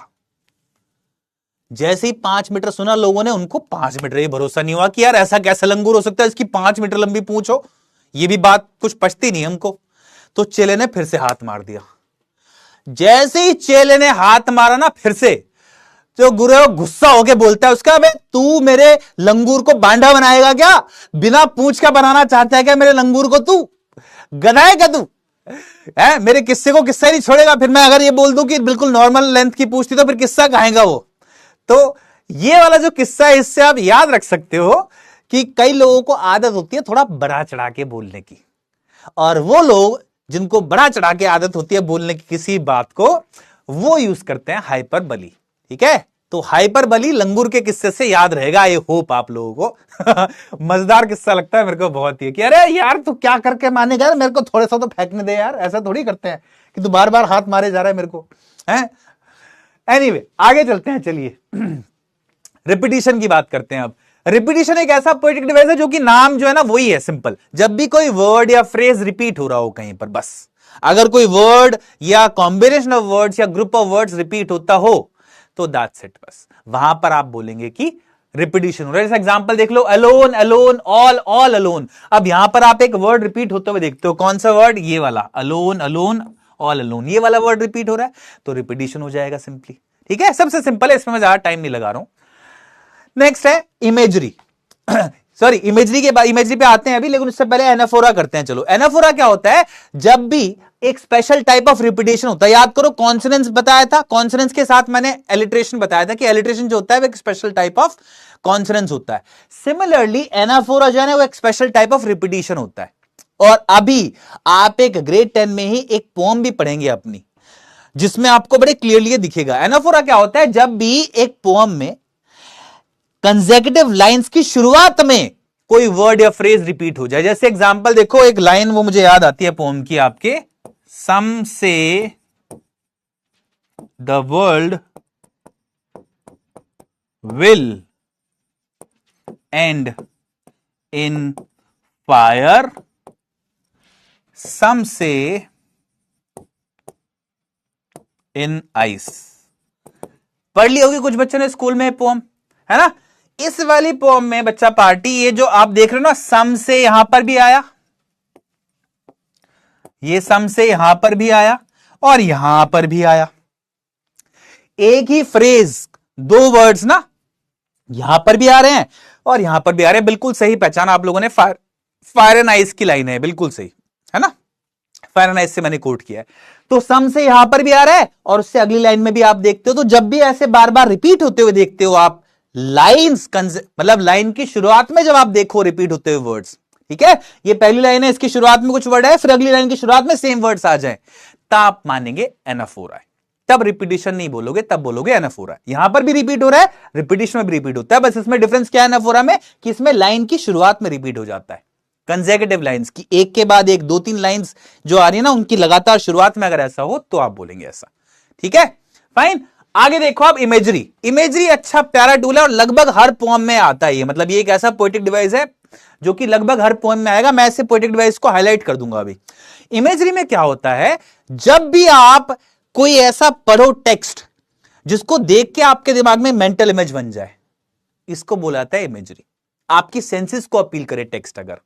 जैसे ही 5 मीटर सुना लोगों ने, उनको 5 मीटर ये भरोसा नहीं हुआ कि यार ऐसा कैसा लंगूर हो सकता है इसकी 5 मीटर लंबी पूंछ हो, ये भी बात कुछ पछती नहीं हमको। तो चेले ने फिर से हाथ मार दिया। जैसे ही चेले ने हाथ मारा ना फिर से, तो गुरु गुस्सा होके बोलता है उसका, बे तू मेरे लंगूर को बांडा बनाएगा क्या? बिना पूंछ का बनाना चाहता है क्या मेरे लंगूर को? तू गधा है क्या तू? है मेरे किस्से को किस्सा नहीं छोड़ेगा। फिर मैं अगर ये बोल दूं कि बिल्कुल नॉर्मल लेंथ की पूंछ थी तो फिर किस्सा कहेगा वो। तो ये वाला जो किस्सा है इससे आप याद रख सकते हो कि कई लोगों को आदत होती है थोड़ा बढ़ा चढ़ा के बोलने की, और वो लोग जिनको बढ़ा चढ़ा के आदत होती है बोलने की किसी बात को, वो यूज करते हैं हाइपरबली। ठीक है, तो हाइपरबली लंगूर के किस्से से याद रहेगा, आई होप आप लोगों को। मजेदार किस्सा लगता है मेरे को बहुत ही कि अरे यार तू क्या करके मानेगा यार, मेरे को थोड़े सा तो फेंकने दे यार, ऐसा थोड़ी करते हैं कि तू बार बार हाथ मारे जा रहा है मेरे को, है। एनीवे आगे चलते हैं, चलिए। रिपीटिशन की बात करते हैं अब। रिपीटिशन एक ऐसा पोएटिक डिवाइस है जो कि नाम जो है ना वही है, सिंपल। जब भी कोई वर्ड या फ्रेज रिपीट हो रहा हो कहीं पर, बस अगर कोई वर्ड या कॉम्बिनेशन ऑफ वर्ड्स या ग्रुप ऑफ वर्ड्स रिपीट होता हो तो दैट्स इट, बस वहां पर आप बोलेंगे कि रिपीटिशन हो रहा है। जैसे एग्जांपल देख लो, alone, alone, all, all alone. अब यहां पर आप एक वर्ड रिपीट होते हुए देखते हो, कौन सा वर्ड? ये वाला, अलोन, अलोन, ऑल अलोन, ये वाला वर्ड रिपीट हो रहा है तो रिपीटिशन हो जाएगा सिंपली। ठीक है, सबसे सिंपल है, इसमें मैं ज्यादा टाइम नहीं लगा रहा हूं। नेक्स्ट है इमेजरी। सॉरी, इमेजरी के बाद, इमेजरी पे आते हैं अभी, लेकिन उससे पहले एनाफोरा करते हैं। चलो, एनाफोरा क्या होता है? जब भी एक स्पेशल टाइप ऑफ रिपीटेशन होता है, याद करो कॉन्सोनेंट्स बताया था, कॉन्सोनेंट्स के साथ मैंने एलिट्रेशन बताया था कि एलिट्रेशन जो होता है वो एक स्पेशल टाइप ऑफ कॉन्सोनेंट्स होता है। सिमिलरली एनाफोरा जो है वो एक स्पेशल टाइप ऑफ रिपीटेशन होता है। और अभी आप एक ग्रेड 10 में ही एक पोएम भी पढ़ेंगे अपनी, जिसमें आपको बड़े क्लियरली दिखेगा। एनाफोरा क्या होता है? जब भी एक पोएम में कंसेक्यूटिव लाइंस की शुरुआत में कोई वर्ड या फ्रेज रिपीट हो जाए। जैसे एग्जांपल देखो, एक लाइन वो मुझे याद आती है पोएम की आपके, some say the world will end in fire, some say in ice. पढ़ ली होगी कुछ बच्चों ने स्कूल में पोएम, है ना? इस वाली पोएम में बच्चा पार्टी, ये जो आप देख रहे हो ना, सम से यहां पर भी आया, ये सम से यहां पर भी आया और यहां पर भी आया। एक ही फ्रेज, दो वर्ड्स ना, यहां पर भी आ रहे हैं और यहां पर भी आ रहे हैं। बिल्कुल सही पहचान आप लोगों ने, फायर एंड आइस की लाइन है, बिल्कुल सही है ना, फायर एंड आइस से मैंने कोट किया है। तो सम से यहां पर भी आ रहा है और उससे अगली लाइन में भी आप देखते हो। तो जब भी ऐसे बार बार रिपीट होते हुए देखते हो आप लाइन्स, मतलब लाइन की शुरुआत में जब आप देखो रिपीट होते हुए वर्ड्स, ठीक है, ये पहली लाइन है, इसकी शुरुआत में कुछ वर्ड है, फिर अगली लाइन की शुरुआत में सेम वर्ड्स आ जाए, तब आप मानेंगे एनाफोरा है। तब रिपीटिशन नहीं बोलोगे, तब बोलोगे एनाफोरा। यहां पर भी रिपीट हो रहा है, रिपीटिशन में भी रिपीट होता है, बस इसमें डिफरेंस क्या है एनाफोरा में, कि इसमें लाइन की शुरुआत में रिपीट हो जाता है। कंसेक्यूटिव लाइंस की एक के बाद एक, दो तीन लाइंस जो आ रही है ना, उनकी लगातार शुरुआत में अगर ऐसा हो तो आप बोलेंगे ऐसा। ठीक है, फाइन। आगे देखो आप, इमेजरी। इमेजरी अच्छा प्यारा टूल है और लगभग हर पोएम में आता है ये, मतलब ये एक ऐसा पोएटिक डिवाइस है जो कि लगभग हर पोएम में आएगा। मैं ऐसे पोएटिक डिवाइस को हाईलाइट कर दूंगा अभी। इमेजरी में क्या होता है, जब भी आप कोई ऐसा पढ़ो टेक्स्ट जिसको देख के आपके दिमाग में मेंटल इमेज बन जाए, इसको बोला जाता है इमेजरी। आपकी सेंसेस को अपील करे टेक्स्ट अगर,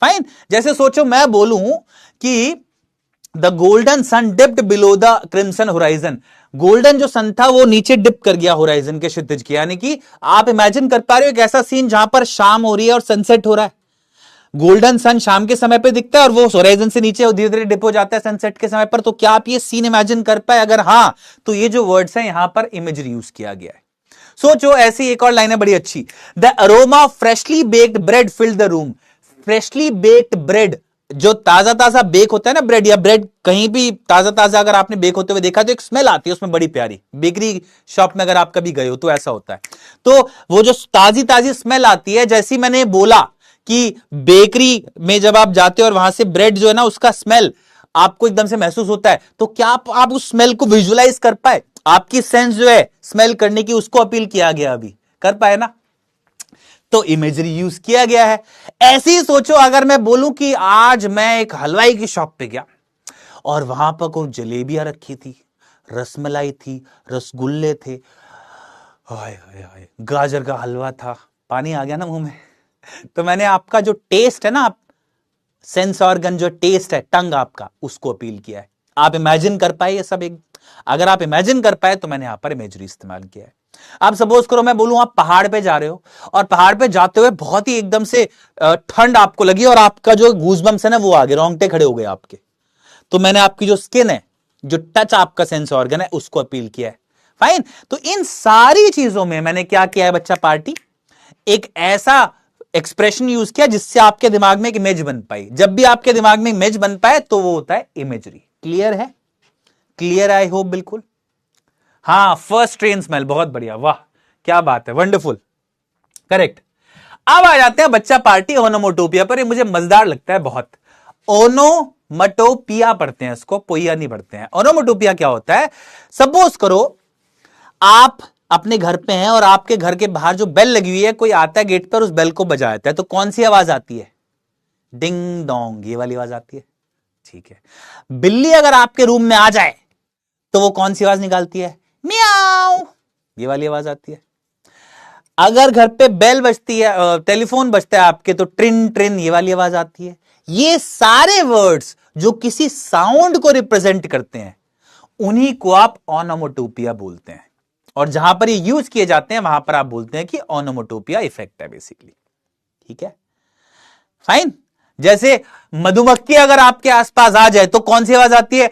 फाइन। जैसे सोचो मैं बोलूं कि the golden sun dipped below the crimson horizon, golden जो सन था वो नीचे डिप कर गया होराइजन के क्षितिज के, यानी कि आप इमेजिन कर पा रहे हो एक ऐसा सीन जहां पर शाम हो रही है और सनसेट हो रहा है। गोल्डन सन शाम के समय पे दिखता है और वो होराइजन से नीचे धीरे धीरे डिप हो जाता है सनसेट के समय पर। तो क्या आप ये सीन इमेजिन कर पाए? अगर हाँ, तो ये जो वर्ड्स हैं यहां पर इमेजरी यूज किया गया है। सोचो, ऐसी एक और लाइन है बड़ी अच्छी, the aroma of freshly baked bread filled the room. Freshly baked bread, जो ताजा ताजा बेक होता है ना ब्रेड, या ब्रेड कहीं भी ताजा ताजा अगर आपने बेक होते हुए देखा तो एक स्मेल आती है उसमें बड़ी प्यारी, बेकरी शॉप में अगर आप कभी गए हो तो ऐसा होता है। तो वो जो ताजी ताजी स्मेल आती है, जैसी मैंने बोला कि बेकरी में जब आप जाते हो और वहां से ब्रेड जो है ना उसका स्मेल आपको एकदम से महसूस होता है, तो क्या आप उस स्मेल को विजुअलाइज कर पाए? आपकी सेंस जो है स्मेल करने की, उसको अपील किया गया, अभी कर पाए ना? तो इमेजरी यूज किया गया है। ऐसे ही सोचो, अगर मैं बोलूं कि आज मैं एक हलवाई की शॉप पे गया और वहां पर कोई जलेबियां रखी थी, रसमलाई थी, रसगुल्ले थे, हाय हाय हाय, गाजर का हलवा था, पानी आ गया ना मुंह में। तो मैंने आपका जो टेस्ट है ना, आप सेंस ऑर्गन जो टेस्ट है, टंग आपका, उसको अपील किया है। आप इमेजिन कर पाए ये सब? एक अगर आप इमेजिन कर पाए तो मैंने यहां पर इमेजरी इस्तेमाल किया है। आप सपोज करो मैं बोलूं आप पहाड़ पे जा रहे हो और पहाड़ पे जाते हुए बहुत ही एकदम से ठंड आपको लगी और आपका जो गूज़बम्स है ना वो आ गए, रोंगटे खड़े हो गए आपके। तो मैंने आपकी जो स्किन है, जो टच आपका सेंस ऑर्गन है, उसको अपील किया है। फाइन। तो इन सारी चीजों में मैंने क्या किया है बच्चा पार्टी, एक ऐसा एक्सप्रेशन यूज किया जिससे आपके दिमाग में एक इमेज बन पाई। जब भी आपके दिमाग में इमेज बन पाए तो वो होता है इमेजरी। क्लियर है? Clear, I hope. बिल्कुल, हाँ। फर्स्ट ट्रेन स्मेल, बहुत बढ़िया, वाह क्या बात है, वंडरफुल, करेक्ट। अब आ जाते हैं बच्चा पार्टी ओनोमोटोपिया पर। ये मुझे मजेदार लगता है बहुत। ओनोमटोपिया पढ़ते हैं इसको, पोइया नहीं पढ़ते हैं। ओनोमोटोपिया क्या होता है? सपोज करो आप अपने घर पे हैं और आपके घर के बाहर जो बेल लगी हुई है, कोई आता है गेट पर, उस बेल को बजाता है, तो कौन सी आवाज आती है? डिंग डोंग, ये वाली आवाज आती है। ठीक है। बिल्ली अगर आपके रूम में आ जाए तो वो कौन सी आवाज निकालती है? म्याऊ, ये वाली आवाज आती है। अगर घर पे बेल बजती है, टेलीफोन बजता है आपके, तो ट्रिन ट्रिन, ये वाली आवाज आती है। ये सारे वर्ड्स जो किसी साउंड को रिप्रेजेंट करते हैं, उन्हीं को आप ओनोमोटोपिया बोलते हैं। और जहां पर ये यूज किए जाते हैं, वहां पर आप बोलते हैं कि ओनोमोटोपिया इफेक्ट है बेसिकली। ठीक है, फाइन। जैसे मधुमक्खी अगर आपके आसपास आ जाए तो कौन सी आवाज आती है?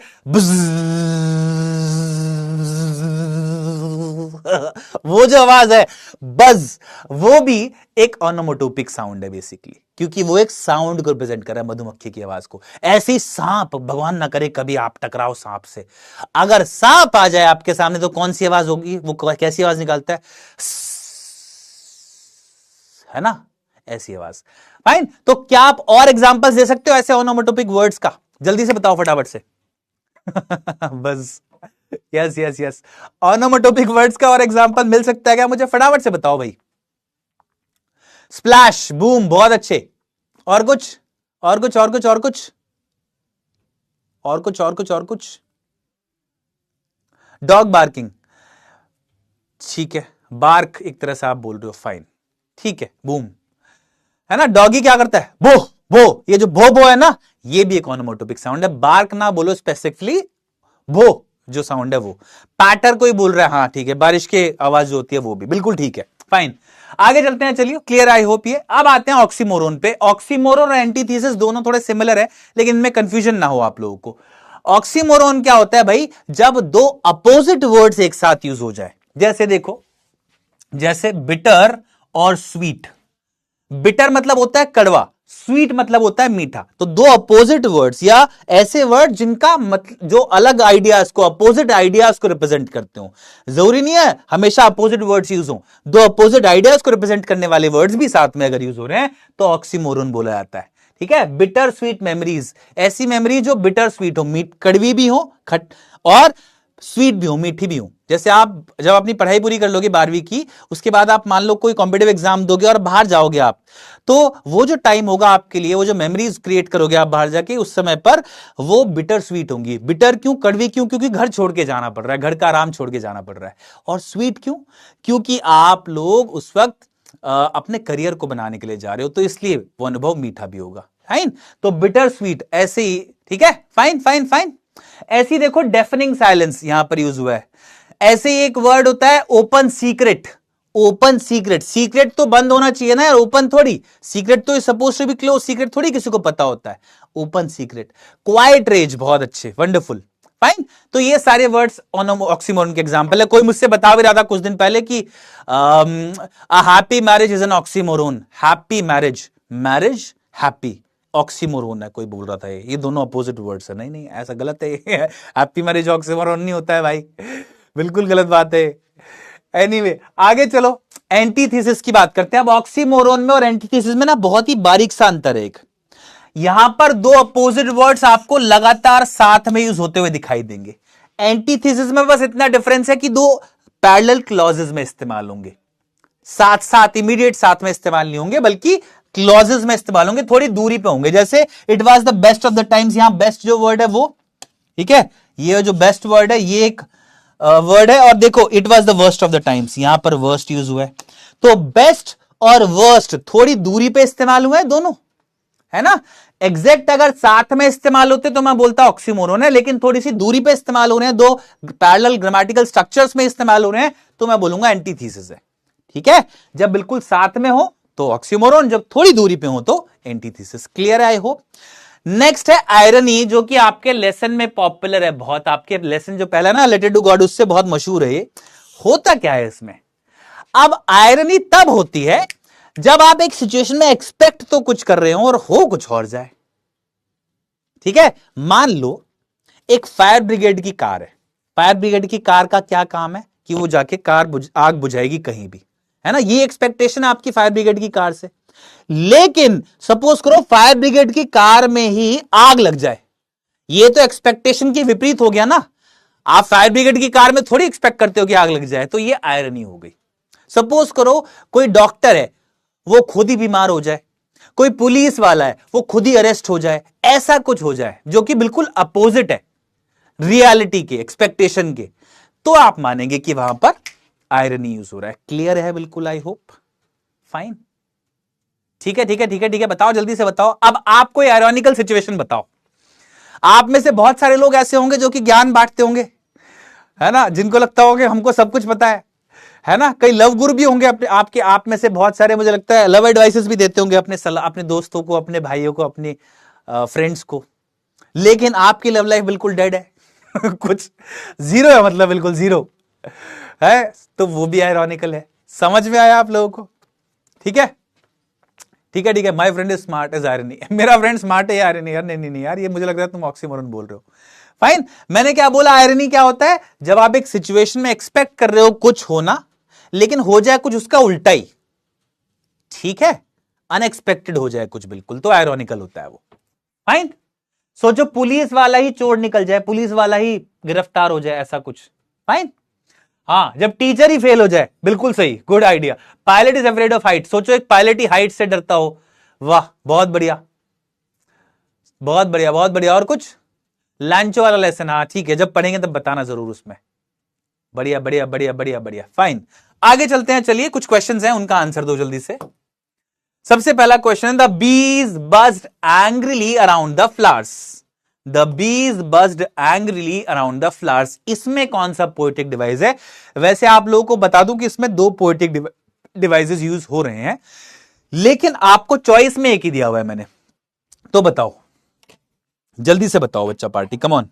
वो जो आवाज है बज, वो भी एक ओनोमोटोपिक साउंड है बेसिकली, क्योंकि वो एक साउंड को रिप्रेजेंट कर रहा है, मधुमक्खी की आवाज को। ऐसे ही सांप, भगवान ना करे कभी आप टकराओ सांप से, अगर सांप आ जाए आपके सामने तो कौन सी आवाज होगी? वो कैसी आवाज निकालता है ना, ऐसी आवाज। फाइन। तो क्या आप और एग्जांपल्स दे सकते हो ऐसे ओनोमोटोपिक वर्ड्स का? जल्दी से बताओ फटाफट से। बस, यस यस यस, ओनोमोटोपिक वर्ड्स का और एग्जांपल मिल सकता है क्या? मुझे फटाफट से बताओ भाई। स्प्लैश, बूम, बहुत अच्छे। और कुछ, और कुछ, और कुछ, और कुछ, और कुछ, और कुछ, और कुछ। डॉग बार्किंग, ठीक है, बार्क एक तरह से आप बोल रहे हो, फाइन, ठीक है, बूम, है ना। डॉगी क्या करता है? बो बो, ये जो बो बो है ना, ये भी एक ओनोमोटोपिक साउंड है। बार्क ना बोलो, स्पेसिफिकली बो जो साउंड है वो। पैटर कोई बोल रहा है, हाँ ठीक है, बारिश की आवाज जो होती है वो भी, बिल्कुल ठीक है, फाइन। आगे चलते हैं, चलिए, क्लियर, आई होप ये। अब आते हैं ऑक्सीमोरोन पे। ऑक्सीमोरोन और एंटीथीसिस दोनों थोड़े सिमिलर है, लेकिन इनमें कंफ्यूजन ना हो आप लोगों को। ऑक्सीमोरोन क्या होता है भाई? जब दो अपोजिट वर्ड्स एक साथ यूज हो जाए। जैसे देखो, जैसे बिटर और स्वीट। बिटर मतलब होता है कड़वा, स्वीट मतलब होता है मीठा। तो दो अपोजिट वर्ड्स या ऐसे वर्ड जिनका मतलब, जो अलग आइडियाज को, अपोजिट आइडियाज को रिप्रेजेंट करते हो। जरूरी नहीं है हमेशा अपोजिट वर्ड्स यूज हो, दो अपोजिट आइडियाज को रिप्रेजेंट करने वाले वर्ड्स भी साथ में अगर यूज हो रहे हैं तो ऑक्सीमोरोन बोला जाता है। ठीक है। बिटर स्वीट मेमोरीज, ऐसी मेमोरी जो बिटर स्वीट हो, मीठ कड़वी भी हो, खट और स्वीट भी हो, मीठी भी हो। जैसे आप जब अपनी पढ़ाई पूरी कर लोगे 12वीं की, उसके बाद आप मान लो कोई कॉम्पिटिटिव एग्जाम दोगे और बाहर जाओगे आप, तो वो जो टाइम होगा आपके लिए, वो जो मेमोरीज क्रिएट करोगे आप बाहर जाके, उस समय पर वो बिटर स्वीट होंगी। बिटर क्यों, कड़वी क्यों? क्योंकि घर छोड़ के जाना पड़ रहा है, घर का आराम छोड़ के जाना पड़ रहा है। और स्वीट क्यों? क्योंकि आप लोग उस वक्त अपने करियर को बनाने के लिए जा रहे हो, तो इसलिए वो अनुभव मीठा भी होगा। फाइन। तो बिटर स्वीट ऐसे ही, ठीक है, फाइन फाइन फाइन। ऐसी देखो, डेफनिंग साइलेंस यहां पर यूज हुआ है। ऐसे ही एक वर्ड होता है open secret. Open secret, secret तो बंद होना चाहिए ना यार, ओपन थोड़ी। सीक्रेट तो suppose to be close, secret थोड़ी किसी को पता होता है। Open secret. क्वाइट रेज, बहुत अच्छे, वंडरफुल, फाइन। तो ये सारे वर्ड्स ऑक्सीमोरोन के एग्जांपल है। कोई मुझसे बता भी रहा था कुछ दिन पहले कि happy marriage is an oxymoron. Happy marriage, marriage happy, oxymoron है, कोई बोल रहा था ये दोनों अपोजिट वर्ड्स है। नहीं नहीं, ऐसा गलत है। हैप्पी मैरिज ऑक्सीमोरोन नहीं होता है भाई, बिल्कुल गलत बात है। एनीवे, आगे चलो, एंटीथीसिस की बात करते हैं। अब ऑक्सीमोरोन में और एंटीथीसिस में ना बहुत ही बारीक सा अंतर है। एक यहां पर दो अपोजिट वर्ड्स आपको लगातार साथ में यूज होते हुए दिखाई देंगे। एंटीथीसिस में बस इतना डिफरेंस है कि दो पैरेलल क्लॉजेस में इस्तेमाल होंगे, साथ साथ, इमीडिएट साथ में इस्तेमाल नहीं होंगे, बल्कि क्लॉजेस में इस्तेमाल होंगे, थोड़ी दूरी पे होंगे। जैसे it was the best of the times, यहां बेस्ट जो वर्ड है वो, ठीक है, ये जो बेस्ट वर्ड है ये एक वर्ड है। और देखो, it was the worst of the times, यहां पर वर्स्ट यूज हुआ है। तो बेस्ट और वर्स्ट थोड़ी दूरी पे इस्तेमाल हुए हैं दोनों, है ना। एग्जैक्ट अगर साथ में इस्तेमाल होते तो मैं बोलता ऑक्सीमोरोन है, लेकिन थोड़ी सी दूरी पे इस्तेमाल हो रहे हैं, दो पैरेलल ग्रामेटिकल स्ट्रक्चर्स में इस्तेमाल हो रहे हैं, तो मैं बोलूंगा एंटीथीसिस है। ठीक है। जब बिल्कुल साथ में हो तो ऑक्सीमोरोन, जब थोड़ी दूरी पे हो तो एंटीथीसिस। क्लियर है, आई होप। नेक्स्ट है आयरनी, जो कि आपके लेसन में पॉपुलर है बहुत। आपके लेसन जो पहला ना, लेटेड टू गॉड, उससे बहुत मशहूर है ये। होता क्या है इसमें? अब आयरनी तब होती है जब आप एक सिचुएशन में एक्सपेक्ट तो कुछ कर रहे हो और हो कुछ और जाए। ठीक है। मान लो एक फायर ब्रिगेड की कार है। फायर ब्रिगेड की कार का क्या काम है कि वो जाके आग बुझाएगी कहीं भी, है ना। ये एक्सपेक्टेशन है आपकी फायर ब्रिगेड की कार से। लेकिन सपोज करो फायर ब्रिगेड की कार में ही आग लग जाए, ये तो एक्सपेक्टेशन के विपरीत हो गया ना। आप फायर ब्रिगेड की कार में थोड़ी एक्सपेक्ट करते हो कि आग लग जाए, तो ये आयरनी हो गई। सपोज करो कोई डॉक्टर है, वो खुद ही बीमार हो जाए, कोई पुलिस वाला है, वो खुद ही अरेस्ट हो जाए, ऐसा कुछ हो जाए जो कि बिल्कुल अपोजिट है रियलिटी के, एक्सपेक्टेशन के, तो आप मानेंगे कि वहां पर आयरनी यूज हो रहा है। क्लियर है बिल्कुल? I hope fine. ठीक है ठीक है ठीक है ठीक है, बताओ जल्दी से बताओ। अब आप कोई आयरॉनिकल सिचुएशन बताओ। आप में से बहुत सारे लोग ऐसे होंगे जो कि ज्ञान बांटते होंगे, है ना, जिनको लगता होगा कि हमको सब कुछ पता है ना। कई लव गुरु भी होंगे अपने आपके, आप में से बहुत सारे मुझे लगता है लव एडवाइसेस भी देते होंगे अपने अपने दोस्तों को, अपने भाइयों को, अपने फ्रेंड्स को। लेकिन आपकी लव लाइफ बिल्कुल डेड है कुछ जीरो है, मतलब बिल्कुल जीरो है, तो वो भी आयरॉनिकल है। समझ में आया आप लोगों को? ठीक है ठीक है ठीक है। My friend is smart is irony. मेरा फ्रेंड स्मार्ट है आयरनी? यार नहीं नहीं नहीं यार, ये मुझे लग रहा है तुम ऑक्सीमोरन बोल रहे हो। फाइन, मैंने क्या बोला? आयरनी क्या होता है? जब आप एक सिचुएशन में एक्सपेक्ट कर रहे हो कुछ होना, लेकिन हो जाए कुछ उसका उल्टा ही। ठीक है, अनएक्सपेक्टेड हो जाए कुछ बिल्कुल, तो आयरॉनिकल होता है वो। फाइन। सोचो पुलिस वाला ही चोर निकल जाए, पुलिस वाला ही गिरफ्तार हो जाए, ऐसा कुछ। फाइन। हाँ, जब टीचर ही फेल हो जाए, बिल्कुल सही, good idea. Pilot is afraid of height. सोचो एक पायलट ही हाइट से डरता हो। वाह, बहुत बढ़िया बहुत बढ़िया बहुत बढ़िया। और कुछ? लांचो वाला लेसन, हाँ ठीक है, जब पढ़ेंगे तब बताना जरूर उसमें। बढ़िया बढ़िया बढ़िया बढ़िया बढ़िया। फाइन, आगे चलते हैं। चलिए कुछ क्वेश्चंस हैं, उनका आंसर दो जल्दी से। सबसे पहला question, the bees buzzed angrily around the flowers. The bees buzzed angrily around the flowers, इसमें कौन सा पोएटिक डिवाइस है? वैसे आप लोगों को बता दूं कि इसमें दो पोएटिक डिवाइसेस यूज हो रहे हैं, लेकिन आपको चॉइस में एक ही दिया हुआ है मैंने, तो बताओ जल्दी से बताओ बच्चा पार्टी, कम ऑन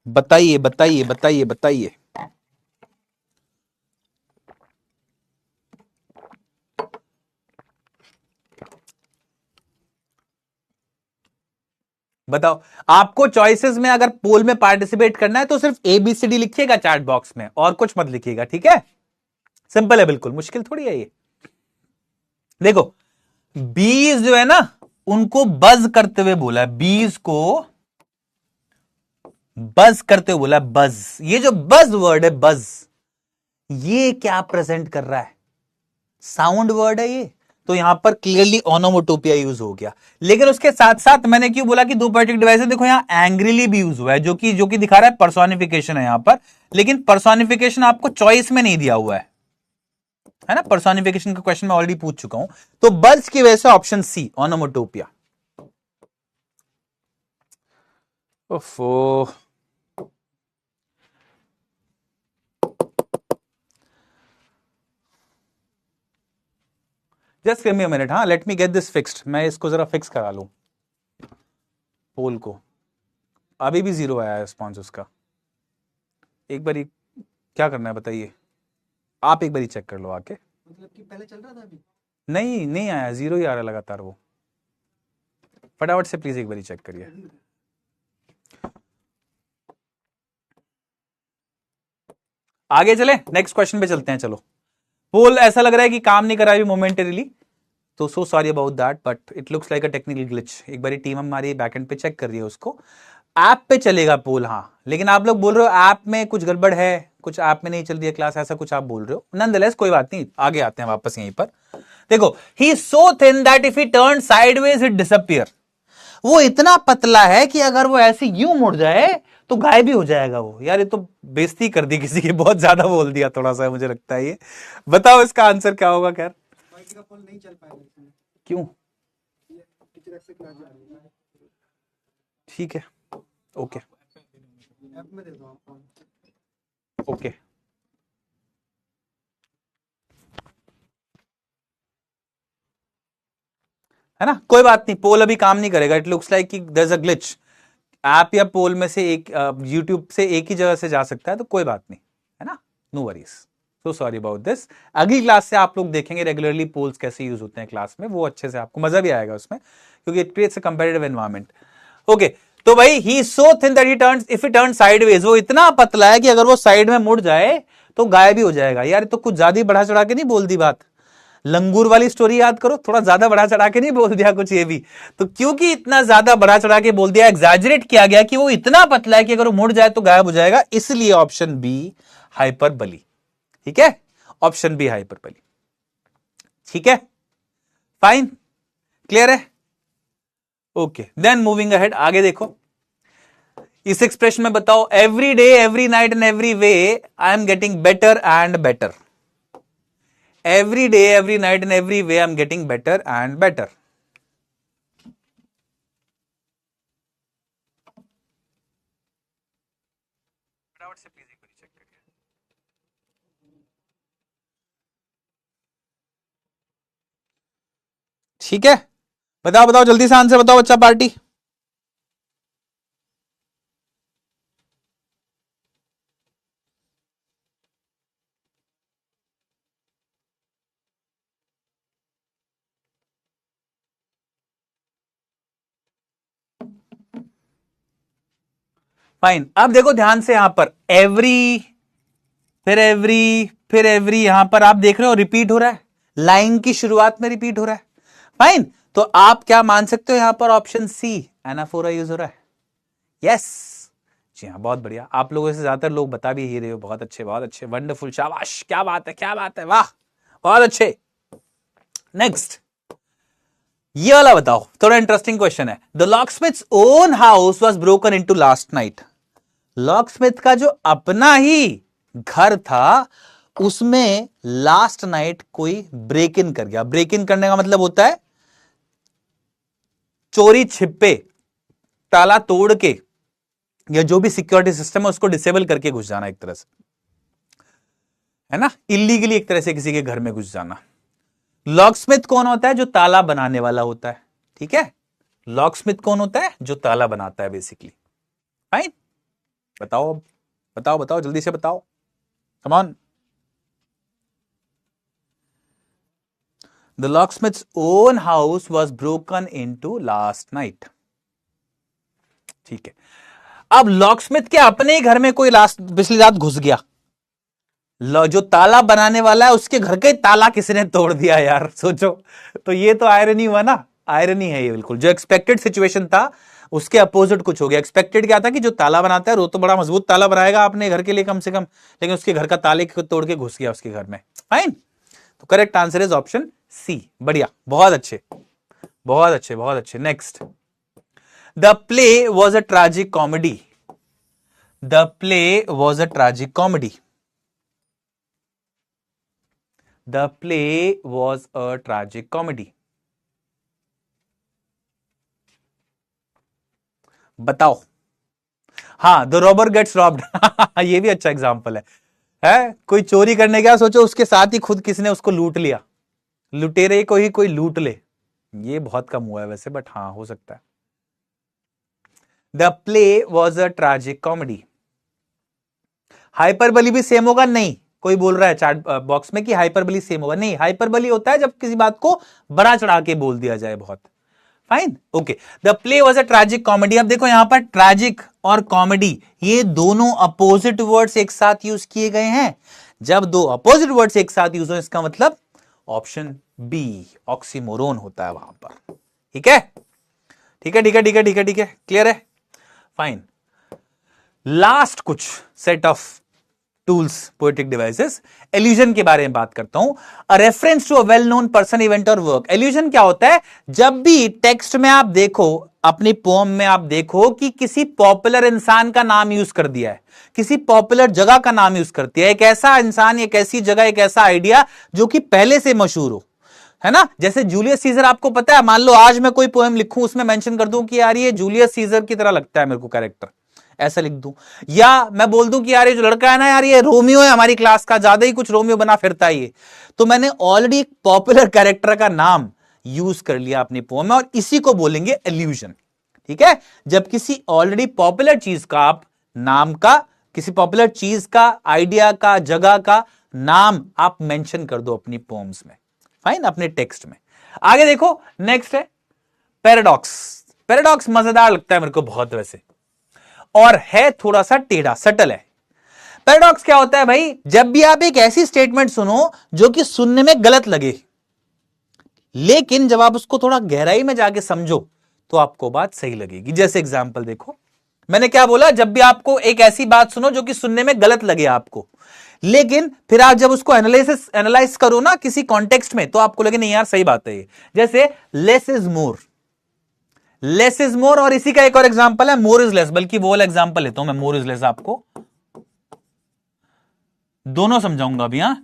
बताइए बताइए बताइए बताइए। बताओ, आपको चॉइसेस में अगर पोल में पार्टिसिपेट करना है तो सिर्फ ABCD लिखिएगा चैट बॉक्स में, और कुछ मत लिखिएगा, ठीक है? सिंपल है बिल्कुल, मुश्किल थोड़ी है ये। देखो, बीज जो है ना, उनको बज करते हुए बोला है, बीज को बज करते हुए बोला, बज। ये जो बज वर्ड है, बज, ये क्या प्रेजेंट कर रहा है? साउंड वर्ड है ये, तो यहां पर क्लियरली ओनोमोटोपिया यूज हो गया। लेकिन उसके साथ साथ मैंने क्यों बोला कि दो पोएटिक डिवाइस है? देखो यहां एंग्रीली भी यूज हुआ है, जो कि दिखा रहा है पर्सोनिफिकेशन है यहां पर, लेकिन पर्सोनिफिकेशन आपको चॉइस में नहीं दिया हुआ है ना। पर्सोनिफिकेशन का क्वेश्चन मैं ऑलरेडी पूछ चुका हूं, तो बज की वजह से ऑप्शन सी, ओनोमोटोपिया। ओफो, just give me a minute, हाँ, let me get this fixed. मैं इसको जरा फिक्स करा लूं पोल को। अभी भी जीरो आया है रिस्पॉन्स उसका। एक बारी क्या करना है बताइए, आप एक बारी चेक कर लो आके। मतलब कि पहले चल रहा था अभी? नहीं नहीं आया, जीरो ही आ रहा है लगातार वो। फटाफट से प्लीज एक बारी चेक करिए। आगे चले, नेक्स्ट क्वेश्चन पे चलते हैं। चलो, पोल ऐसा लग रहा है कि काम नहीं करा अभी मोमेंटरीली, तो सो sorry about that, but it looks like a technical glitch. एक बारी टीम हमारी बैकएंड पे चेक कर रही है उसको। ऐप पे चलेगा पोल, हाँ, लेकिन आप लोग बोल रहे हो ऐप में कुछ गड़बड़ है, कुछ ऐप में नहीं चल रही है क्लास, ऐसा कुछ आप बोल रहे हो। नॉनदलेस कोई बात नहीं, आगे आते हैं वापस यहीं पर। देखो, he so thin that if he turn sideways it disappear. वो इतना पतला है कि अगर वो ऐसे यूं मुड़ जाए तो गायब भी हो जाएगा वो। यार ये तो बेइज्जती कर दी किसी की, बहुत ज्यादा बोल दिया थोड़ा सा, मुझे लगता है ये। बताओ इसका आंसर क्या होगा? खैर, वाईटी का पोल नहीं चल पाएगा इसमें। क्यों? टीचर एक्सेप्ट ना जा रही है। ठीक है, ओके ऐप में दे दो आपको। ओके। है ना, कोई बात नहीं, पोल अभी काम नहीं करेगा। इट लुक्स लाइक कि there is a glitch. App या पोल में से एक, यूट्यूब से एक ही जगह से जा सकता है, तो कोई बात नहीं, है ना, no worries. So sorry about this. अगली क्लास से आप लोग देखेंगे रेगुलरली पोल्स कैसे यूज होते हैं क्लास में, वो अच्छे से आपको मजा भी आएगा उसमें, क्योंकि it creates a competitive environment. Okay, तो भाई he so thin that he turns if he turn sideways, वो इतना पतला है कि अगर वो साइड में मुड़ जाए तो गायब भी हो जाएगा। यार तो कुछ ज्यादा ही बढ़ा चढ़ा के नहीं बोल दी बात, लंगूर वाली स्टोरी याद करो, थोड़ा ज्यादा बढ़ा चढ़ा के नहीं बोल दिया कुछ ये भी। तो क्योंकि इतना ज्यादा बढ़ा चढ़ा के बोल दिया, एग्जैजरेट किया गया कि वो इतना पतला है कि अगर वो मुड़ जाए तो गायब हो जाएगा, इसलिए ऑप्शन बी हाइपरबली। ठीक है, ऑप्शन बी हाइपरबली। ठीक है, फाइन, क्लियर है? ओके, देन मूविंग अहेड, आगे देखो। इस एक्सप्रेशन में बताओ, every day every night and every way I am getting better and better. Every day every night and every way I am getting better and better. फटाफट से प्लीज एक बार चेक करिए। ठीक है, बताओ बताओ जल्दी से आंसर बताओ बच्चा पार्टी। फाइन, अब देखो ध्यान से, यहां पर एवरी, फिर एवरी, फिर एवरी, यहां पर आप देख रहे हो रिपीट हो रहा है, लाइन की शुरुआत में रिपीट हो रहा है। फाइन, तो आप क्या मान सकते हो, यहां पर ऑप्शन सी एनाफोरा यूज हो रहा है। यस, जी हाँ, बहुत बढ़िया, आप लोगों से ज्यादातर लोग बता भी ही रहे हो। बहुत अच्छे, बहुत अच्छे, वंडरफुल, शाबाश, क्या बात है, क्या बात है, वाह, बहुत अच्छे। नेक्स्ट, ये वाला बताओ, थोड़ा इंटरेस्टिंग क्वेश्चन है। The locksmith's own house was broken into last night. Locksmith का जो अपना ही घर था, उसमें लास्ट नाइट कोई ब्रेक इन कर गया। ब्रेक इन करने का मतलब होता है चोरी छिपे, ताला तोड़ के, या जो भी सिक्योरिटी सिस्टम है उसको डिसेबल करके घुस जाना, एक तरह से, है ना, इलीगली एक तरह से किसी के घर में घुस जाना। लॉकस्मिथ कौन होता है? जो ताला बनाने वाला होता है। ठीक है, लॉकस्मिथ कौन होता है? जो ताला बनाता है बेसिकली। फाइन, बताओ बताओ बताओ, जल्दी से बताओ, come on. The locksmith's own house was broken into last night. ठीक है, अब लॉकस्मिथ के अपने ही घर में कोई लास्ट पिछली रात घुस गया, जो ताला बनाने वाला है उसके घर का ही ताला किसी ने तोड़ दिया यार, सोचो। तो ये तो आयरनी हुआ ना, आयरनी है ये बिल्कुल। जो एक्सपेक्टेड सिचुएशन था उसके अपोजिट कुछ हो गया। एक्सपेक्टेड क्या था कि जो ताला बनाता है वो तो बड़ा मजबूत ताला बनाएगा अपने घर के लिए कम से कम, लेकिन उसके घर का ताले को तोड़ के घुस गया उसके घर में। फाइन, तो correct answer is option C. बढ़िया, बहुत अच्छे, बहुत अच्छे, बहुत अच्छे। Next, the play was a tragic comedy. The play was a tragic comedy. The play was a tragic comedy. बताओ। हाँ, द रॉबर गेट्स रॉब्ड। ये भी अच्छा एग्जाम्पल है? कोई चोरी करने गया, सोचो उसके साथ ही खुद किसी ने उसको लूट लिया। लुटेरे को ही कोई लूट ले, ये बहुत कम हुआ है वैसे, बट हाँ हो सकता है। The play was a tragic comedy. Hyperbole भी सेम होगा? नहीं, कोई बोल रहा है चैट बॉक्स में कि हाइपरबली सेम होगा। नहीं, हाइपरबली होता है जब किसी बात को बड़ा चढ़ा के बोल दिया जाए बहुत। Fine, okay. The play was a tragic comedy. अब देखो यहां पर ट्रैजिक और कॉमेडी, ये दोनों अपोजिट वर्ड्स एक साथ यूज किए गए हैं। जब दो अपोजिट वर्ड्स एक साथ यूज हो, इसका मतलब ऑप्शन बी ऑक्सीमोरोन होता है वहां पर। ठीक है, ठीक है, ठीक है, ठीक है, ठीक है, ठीक है, क्लियर है? फाइन, लास्ट कुछ set of tools, poetic devices, allusion के बारे में बात करता हूं। A reference to a well known person, event और वर्क। एल्यूजन क्या होता है? जब भी टेक्स्ट में आप देखो, अपनी पोम में आप देखो कि किसी पॉपुलर इंसान का नाम यूज कर दिया है, किसी पॉपुलर जगह का नाम यूज कर दिया है, एक ऐसा इंसान, एक ऐसी जगह, एक ऐसा आइडिया जो कि पहले से मशहूर हो, है ना। जैसे जूलियस सीजर, आपको पता है, मान लो आज मैं कोई पोएम लिखूं, उसमें मेंशन कर दूं कि यार ये जूलियस सीजर की तरह लगता है मेरे को कैरेक्टर, ऐसा लिख दूं। या मैं बोल दूं कि यार ये जो लड़का है ना यार, ये रोमियो है हमारी क्लास का, ज्यादा ही कुछ रोमियो बना फिरता है ये। तो मैंने ऑलरेडी एक पॉपुलर कैरेक्टर का नाम यूज कर लिया अपनी पोएम में, और इसी को बोलेंगे एल्यूजन। ठीक है, जब किसी ऑलरेडी पॉपुलर चीज का आप नाम का, किसी पॉपुलर चीज का, आइडिया का, जगह का नाम आप मेंशन कर दो अपनी पोएम्स में। फाइन, अपने टेक्स्ट में। आगे देखो, नेक्स्ट है पैराडॉक्स। पैराडॉक्स मजेदार लगता है मेरे को बहुत वैसे, और है थोड़ा सा टेढ़ा, सटल है। पैराडॉक्स क्या होता है भाई? जब भी आप एक ऐसी स्टेटमेंट सुनो जो कि सुनने में गलत लगे, लेकिन जब आप उसको थोड़ा गहराई में जाके समझो तो आपको बात सही लगेगी। जैसे एग्जाम्पल देखो, मैंने क्या बोला, जब भी आपको एक ऐसी बात सुनो जो कि सुनने में गलत लगे आपको, लेकिन फिर आप जब उसको एनालाइज करो ना किसी कॉन्टेक्स्ट में, तो आपको लगे नहीं यार सही बात है ये। जैसे less is more, less is more, और इसी का एक और एग्जांपल है मोर इज लेस, बल्कि वो वाला एग्जांपल लेता हूं मैं, मोर इज लेस आपको दोनों समझाऊंगा अभी। हां,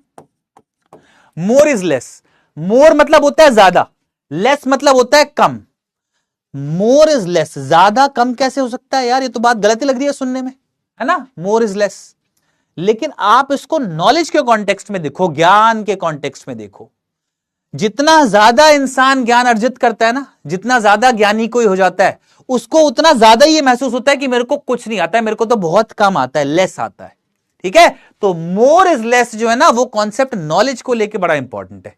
मोर इज लेस, मोर मतलब होता है ज्यादा, लेस मतलब होता है कम। मोर इज लेस, ज्यादा कम कैसे हो सकता है यार, ये तो बात गलत ही लग रही है सुनने में, है ना, मोर इज लेस। लेकिन आप इसको नॉलेज के कॉन्टेक्स्ट में देखो, ज्ञान के कॉन्टेक्स्ट में देखो, जितना ज्यादा इंसान ज्ञान अर्जित करता है ना, जितना ज्यादा ज्ञानी कोई हो जाता है, उसको उतना ज्यादा ये महसूस होता है कि मेरे को कुछ नहीं आता है, मेरे को तो बहुत कम आता है, लेस आता है। ठीक है, तो मोर इज लेस जो है ना, वो कॉन्सेप्ट नॉलेज को लेकर बड़ा इंपॉर्टेंट है।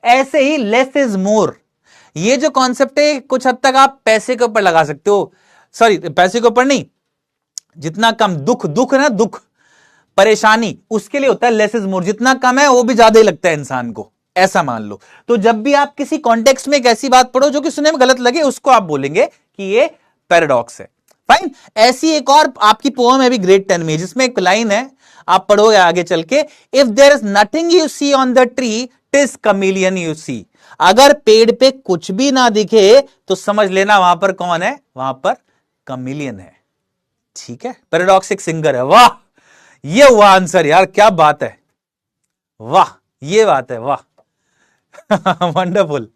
ऐसे ही लेस इज मोर, ये जो कॉन्सेप्ट है कुछ हद तक आप पैसे के ऊपर लगा सकते हो, सॉरी पैसे के ऊपर नहीं, जितना कम दुख, दुख ना दुख, परेशानी, उसके लिए होता है लेस इज मोर, जितना कम है वो भी ज्यादा ही लगता है इंसान को, ऐसा मान लो। तो जब भी आप किसी कॉन्टेक्स्ट में एक ऐसी बात पढ़ो जो कि सुनने में गलत लगे, उसको आप बोलेंगे कि ये पैराडॉक्स है। फाइन। ऐसी एक और आपकी पोएम है भी ग्रेड 10 में, जिसमें एक लाइन है, आप पढ़ोगे आगे चल के, if there is nothing you see on the tree TISS chameleon you see. अगर पेड़ पे कुछ भी ना दिखे तो समझ लेना वहां पर कौन है, वहां पर कमीलियन है। ठीक है, पैराडॉक्सिक सिंगर है। वाह, ये हुआ आंसर यार, क्या बात है, वाह, ये बात है, वाह वंडरफुल।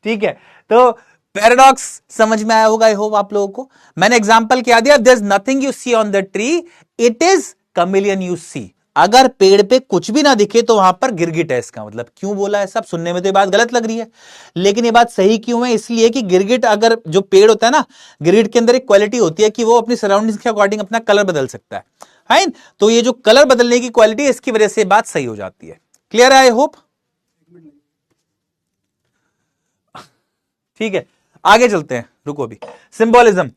ठीक है, तो पैराडॉक्स समझ में आया होगा आई होप आप लोगों को। मैंने एग्जांपल क्या दिया, there is nothing you see on the tree it is chameleon you see. अगर पेड़ पे कुछ भी ना दिखे तो वहां पर गिरगिट है, इसका मतलब। क्यों बोला है सब, सुनने में तो ये बात गलत लग रही है, लेकिन ये बात सही क्यों है, इसलिए कि गिरगिट, अगर जो पेड़ होता है ना, गिरगिट के अंदर एक क्वालिटी होती है कि वो अपनी सराउंडिंग्स के अकॉर्डिंग अपना कलर बदल सकता है। तो ये जो कलर बदलने की क्वालिटी है, इसकी वजह से बात सही हो जाती है। क्लियर है आई होप। ठीक है, आगे चलते हैं, रुको अभी। सिंबोलिज्म,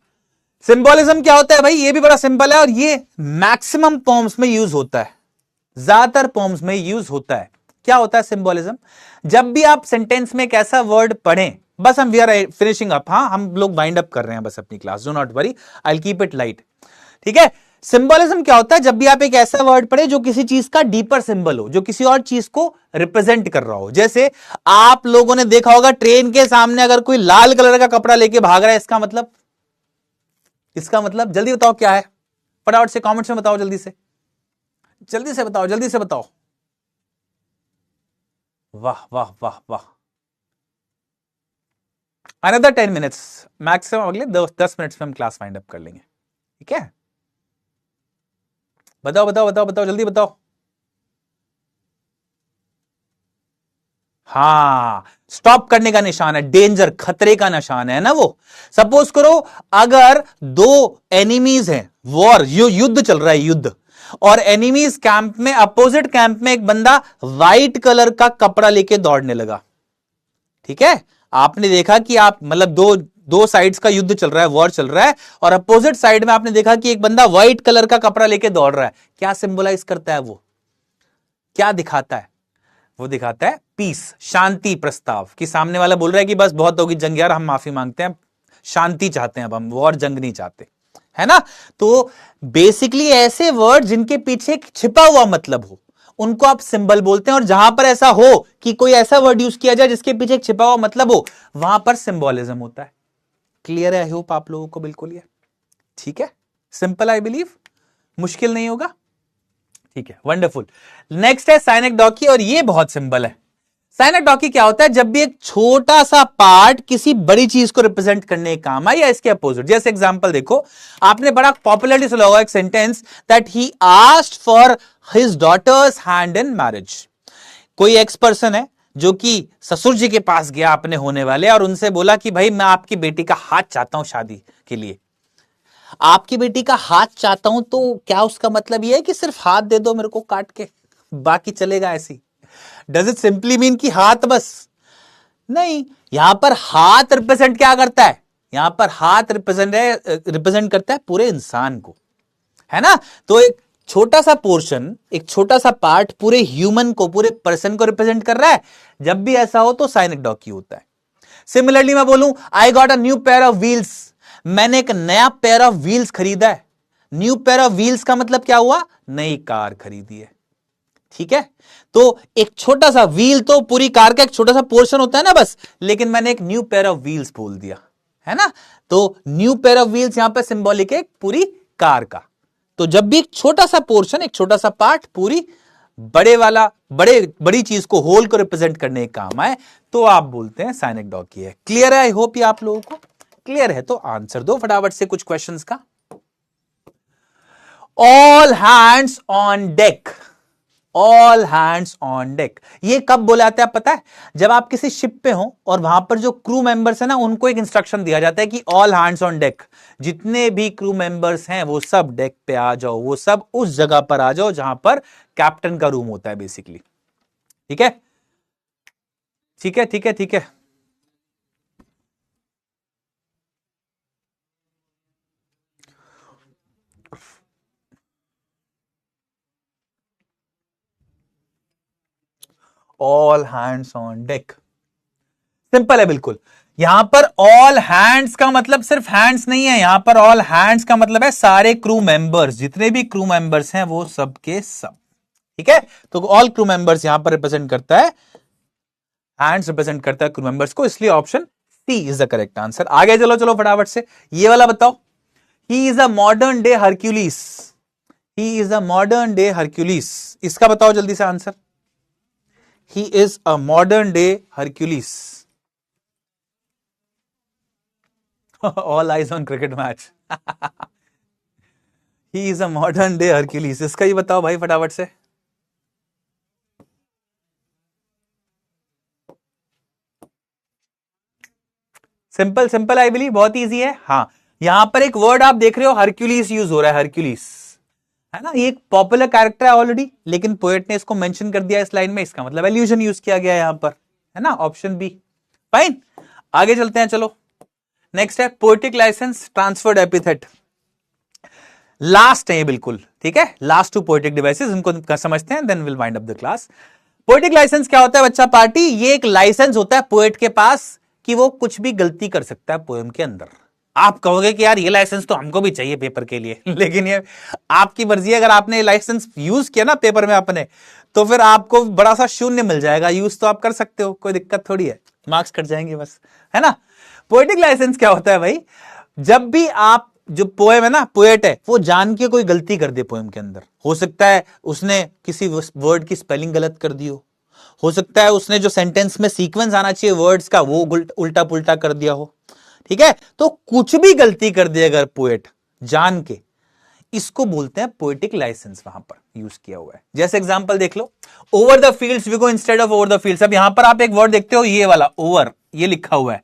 सिंबोलिज्म क्या होता है भाई, ये भी बड़ा सिंपल है, और ये मैक्सिमम पोम्स में यूज होता है, ज्यादातर पोम्स में यूज होता है। क्या होता है सिंबोलिज्म, जब भी आप सेंटेंस में एक ऐसा वर्ड पढ़ें, बस हम वी आर फिनिशिंग अप, हाँ हम लोग वाइंड अप कर रहे हैं बस अपनी class, do not worry, I will keep it light. ठीक है, सिंबोलिज्म क्या होता है, जब भी आप एक ऐसा वर्ड पढ़े जो किसी चीज का डीपर सिंबल हो, जो किसी और चीज को रिप्रेजेंट कर रहा हो। जैसे आप लोगों ने देखा होगा ट्रेन के सामने अगर कोई लाल कलर का कपड़ा लेके भाग रहा है, इसका मतलब, इसका मतलब जल्दी बताओ क्या है, फटाफट से कमेंट्स में बताओ, जल्दी से, जल्दी से बताओ, जल्दी से बताओ। वाह वाह वाह वाह, अनदर 10 मिनट्स मैक्सिमम, अगले 10 मिनट्स में हम क्लास वाइंड अप कर लेंगे। ठीक है, बताओ बताओ बताओ बताओ, जल्दी बताओ। हाँ, स्टॉप करने का निशान है, डेंजर, खतरे का निशान है ना वो। सपोज करो अगर दो एनिमीज हैं, वॉर, युद्ध चल रहा है, युद्ध, और एनिमीज कैंप में, अपोजिट कैंप में एक बंदा व्हाइट कलर का कपड़ा लेके दौड़ने लगा। ठीक है, आपने देखा कि आप, मतलब दो साइड्स का युद्ध चल रहा है, वॉर चल रहा है, और अपोजिट साइड में आपने देखा कि एक बंदा व्हाइट कलर का कपड़ा लेके दौड़ रहा है। क्या सिंबलाइज करता है वो, क्या दिखाता है, वो दिखाता है पीस, शांति प्रस्ताव, कि सामने वाला बोल रहा है कि बस बहुत होगी जंग यार, हम माफी मांगते हैं, शांति चाहते हैं, अब हम वॉर, जंग नहीं चाहते, है ना। तो बेसिकली ऐसे वर्ड जिनके पीछे एक छिपा हुआ मतलब हो, उनको आप सिंबल बोलते हैं, और जहां पर ऐसा हो कि कोई ऐसा वर्ड यूज किया जाए जिसके पीछे एक छिपा हुआ मतलब हो, वहां पर सिंबोलिज्म होता है। क्लियर है आई होप आप लोगों को, बिल्कुल ये ठीक है, सिंपल, आई बिलीव मुश्किल नहीं होगा। ठीक है, वंडरफुल। नेक्स्ट है साइनेक्डॉकी, और ये बहुत सिंपल है। साइनेक्डॉकी क्या होता है, जब भी एक छोटा सा पार्ट किसी बड़ी चीज को रिप्रेजेंट करने का काम आए, या इसके अपोजिट। जैसे एग्जांपल देखो, आपने बड़ा पॉपुलरली सुना होगा एक sentence, that he asked for his daughter's hand in marriage. कोई एक्स पर्सन है जो कि ससुर जी के पास गया अपने होने वाले, और उनसे बोला कि भाई मैं आपकी बेटी का हाथ चाहता हूं शादी के लिए। आपकी बेटी का हाथ चाहता हूं, तो क्या उसका मतलब यह है कि सिर्फ हाथ दे दो मेरे को काट के, बाकी चलेगा ऐसी? डज इट सिंपली मीन कि हाथ बस? नहीं, यहां पर हाथ रिप्रेजेंट क्या करता है, यहां पर हाथ रिप्रेजेंट करता है पूरे इंसान को, है ना। तो एक छोटा सा पोर्शन, एक छोटा सा पार्ट पूरे ह्यूमन को, पूरे पर्सन को रिप्रेजेंट कर रहा है, जब भी ऐसा हो तो साइनिक डॉकी होता है। सिमिलरली मैं बोलूं I got a new pair of wheels, मैंने एक नया पेयर ऑफ व्हील्स खरीदा है। न्यू पेयर ऑफ व्हील्स का मतलब क्या हुआ, नई कार खरीदी है। ठीक है, तो एक छोटा सा व्हील तो पूरी कार का एक छोटा सा पोर्शन होता है ना बस, लेकिन मैंने एक न्यू पेयर ऑफ व्हील्स बोल दिया है ना, तो न्यू पेयर ऑफ व्हील्स यहां पे सिंबॉलिक है पूरी कार का। तो जब भी एक छोटा सा पोर्शन, एक छोटा सा पार्ट पूरी बड़ी चीज को, होल को रिप्रेजेंट करने का काम आए, तो आप बोलते हैं साइनिक डॉकी है। क्लियर है? आई होप ये आप लोगों को क्लियर है। तो आंसर दो फटाफट से कुछ क्वेश्चंस का। All hands on deck, all hands on deck, ये कब बोला जाता है पता है? जब आप किसी शिप पे हो और वहां पर जो क्रू मेंबर्स है ना, उनको एक इंस्ट्रक्शन दिया जाता है कि ऑल हैंड्स ऑन डेक, जितने भी क्रू मेंबर्स हैं वो सब डेक पे आ जाओ, वो सब उस जगह पर आ जाओ जहां पर कैप्टन का रूम होता है बेसिकली। ठीक है, ठीक है, ठीक है, ठीक है। All hands on deck simple है बिल्कुल। यहां पर ऑल हैंड्स का मतलब सिर्फ हैंड्स नहीं है, यहां पर ऑल हैंड्स का मतलब है सारे क्रू मेंबर्स, जितने भी क्रू मेंबर्स हैं वो सब के सब। ठीक है, तो ऑल क्रू मेंबर्स यहां पर रिप्रेजेंट करता है, हैंड्स रिप्रेजेंट करता है क्रू मेंबर्स को, इसलिए option C is the correct answer. आगे चलो चलो फटाफट से, ये वाला बताओ। He is a modern day Hercules, he is a modern day Hercules, इसका बताओ जल्दी से आंसर। He is a modern day Hercules. All eyes on cricket match. He is a modern day Hercules, इसका ही बताओ भाई फटाफट से। सिंपल सिंपल आई बिलीव, बहुत इजी है। हाँ, यहां पर एक वर्ड आप देख रहे हो हरक्यूलिस यूज हो रहा है, हरक्यूलिस है ना, ये एक पॉपुलर कैरेक्टर है ऑलरेडी, लेकिन पोएट ने इसको मेंशन कर दिया इस लाइन में, इसका मतलब एल्यूजन यूज किया गया है यहां पर, है ना, ऑप्शन बी। फाइन, आगे चलते हैं चलो। नेक्स्ट है poetic license transferred epithet, last है ये बिल्कुल। ठीक है, लास्ट टू पोएटिक डिवाइसेस, इनको समझते हैं, then will wind up the class. Poetic licence क्या होता है बच्चा पार्टी? ये एक लाइसेंस होता है पोएट के पास कि वो कुछ भी गलती कर सकता है पोएम के अंदर। आप कहोगे कि यार ये लाइसेंस तो हमको भी चाहिए पेपर के लिए, लेकिन ये आपकी मर्जी है, अगर आपने लाइसेंस यूज किया ना पेपर में अपने, तो फिर आपको बड़ा सा शून्य मिल जाएगा। यूज तो आप कर सकते हो, कोई दिक्कत थोड़ी है, मार्क्स कट जाएंगे बस, है ना। पोएटिक लाइसेंस क्या होता है भाई? जब भी आप, जो पोएम है ना, पोएट है, वो जान के कोई गलती कर दे पोएम के अंदर, हो सकता है उसने किसी वर्ड की स्पेलिंग गलत कर दी हो सकता है उसने जो सेंटेंस में सीक्वेंस आना चाहिए वर्ड्स का वो उल्टा पुल्टा कर दिया हो। ठीक है, तो कुछ भी गलती कर दे अगर पोएट जान के, इसको बोलते हैं पोएटिक लाइसेंस, वहां पर यूज किया हुआ है। जैसे एग्जांपल देख लो, over the fields we go instead of over the fields. अब यहां पर आप एक वर्ड देखते हो, ये वाला ओवर, ये लिखा हुआ है,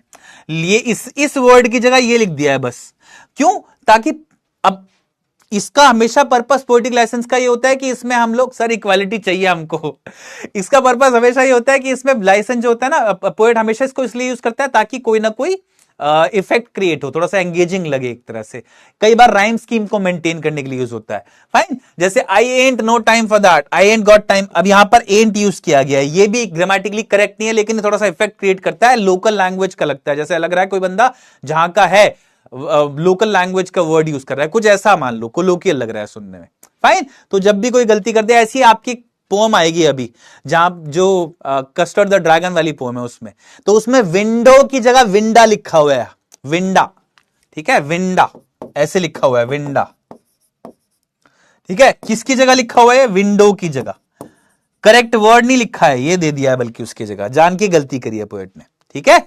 ये इस वर्ड की जगह ये लिख दिया है बस। क्यों? ताकि अब इसका हमेशा पर्पस पोएटिक लाइसेंस का ये होता है कि इसमें हम लोग, सर इक्वालिटी चाहिए हमको, इसका पर्पस हमेशा ये होता है कि इसमें लाइसेंस जो होता है ना, पोएट हमेशा इसको इसलिए यूज करता है ताकि कोई ना कोई इफेक्ट क्रिएट हो, थोड़ा सा एंगेजिंग लगे एक तरह से। कई बार राइम स्कीम को मेंटेन करने के लिए यूज होता है। फाइन, जैसे I ain't no time for that, I ain't got time, अब यहां पर एंट यूज किया गया है, ये भी ग्रामेटिकली करेक्ट नहीं है, लेकिन थोड़ा सा इफेक्ट क्रिएट करता है, लोकल लैंग्वेज का लगता है, जैसे लग रहा है कोई बंदा जहां का है लोकल लैंग्वेज का वर्ड यूज कर रहा है, कुछ ऐसा मान लो, कोलोकियल लग रहा है सुनने में। फाइन, तो जब भी कोई गलती कर दे, ऐसी आपकी पोम आएगी अभी, जहां जो कस्टर्ड द ड्रैगन वाली पोम है उसमें, तो उसमें विंडो की जगह विंडा लिखा हुआ है, विंडा। ठीक है, विंडा ऐसे लिखा हुआ है, विंडा। ठीक है, किसकी जगह लिखा हुआ है? विंडो की जगह। करेक्ट वर्ड नहीं लिखा है, ये दे दिया है बल्कि उसकी जगह, जान के गलती करी है पोएट ने। ठीक है,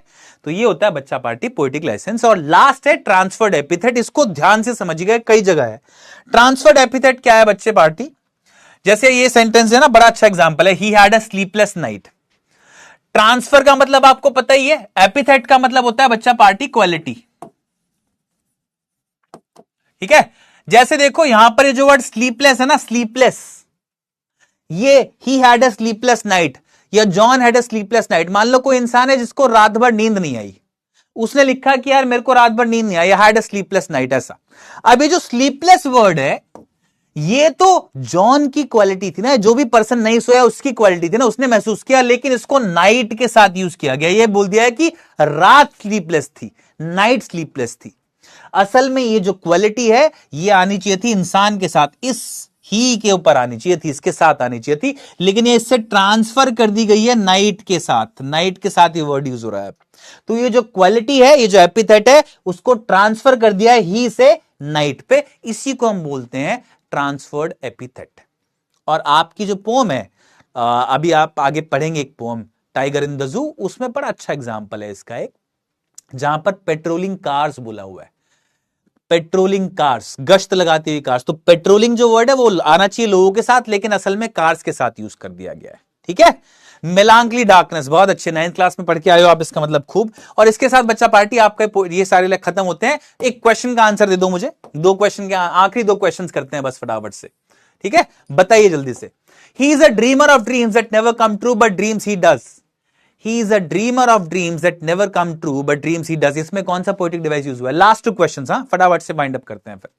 तो ये होता है बच्चा पार्टी पोएटिक लाइसेंस। और लास्ट है ट्रांसफर्ड एपिथेट, इसको ध्यान से समझिएगा, कई जगह है। ट्रांसफर्ड एपिथेट क्या है बच्चे पार्टी? जैसे ये सेंटेंस है ना, बड़ा अच्छा एग्जांपल है, ही had a sleepless night. Transfer का मतलब आपको पता ही है, एपिथेट का मतलब होता है बच्चा पार्टी क्वालिटी। ठीक है, जैसे देखो यहां पर ये जो वर्ड स्लीपलेस है ना, स्लीपलेस, ये he had a sleepless night या John had a sleepless night. मान लो कोई इंसान है जिसको रात भर नींद नहीं आई, उसने लिखा कि यार मेरे को रात भर नींद नहीं आई, हैड अ स्लीपलेस नाइट, ऐसा। अब ये जो स्लीपलेस वर्ड है, ये तो जॉन की क्वालिटी थी ना, जो भी पर्सन नहीं सोया उसकी क्वालिटी थी ना, उसने महसूस किया, लेकिन इसको नाइट के साथ यूज किया गया। ये बोल दिया है कि रात स्लीपलेस थी, नाइट स्लीपलेस थी। असल में ये जो क्वालिटी है ये आनी चाहिए थी इंसान के साथ, इस ही के ऊपर आनी चाहिए थी, इसके साथ आनी चाहिए थी, लेकिन ये इससे ट्रांसफर कर दी गई है नाइट के साथ। नाइट के साथ ये वर्ड यूज हो रहा है। तो ये जो क्वालिटी है, ये जो एपिथेट है, उसको ट्रांसफर कर दिया है ही से नाइट पे, इसी को हम बोलते हैं ट्रांसफर्ड एपिथेट। और आपकी जो पोम है, अभी आप आगे पढ़ेंगे एक pome tiger in the zoo, उसमें बड़ा अच्छा एग्जांपल है इसका एक, जहां पर पेट्रोलिंग कार्स बोला हुआ है। पेट्रोलिंग कार्स, गश्त लगाती हुई कार्स। तो पेट्रोलिंग जो वर्ड है वो आना चाहिए लोगों के साथ, लेकिन असल में कार्स के साथ यूज कर दिया गया है। ठीक है। मेलांकली डार्कनेस, बहुत अच्छे, 9th क्लास में पढ़ के आए हो आप, इसका मतलब खूब। और इसके साथ बच्चा पार्टी, आपका ये सारे लेक्चर खत्म होते हैं। एक क्वेश्चन का आंसर दे दो मुझे, 2 क्वेश्चन के, आखिरी 2 क्वेश्चन करते हैं बस फटाफट से। ठीक है, बताइए जल्दी से। ही is a dreamer of dreams that never come true but dreams he does. He is a dreamer of dreams that never come true, but dreams he does. इसमें कौन सा पोएटिक डिवाइस यूज हुआ है? लास्ट 2 क्वेश्चंस, हाँ, फटाफट से वाइंड अप करते हैं फिर।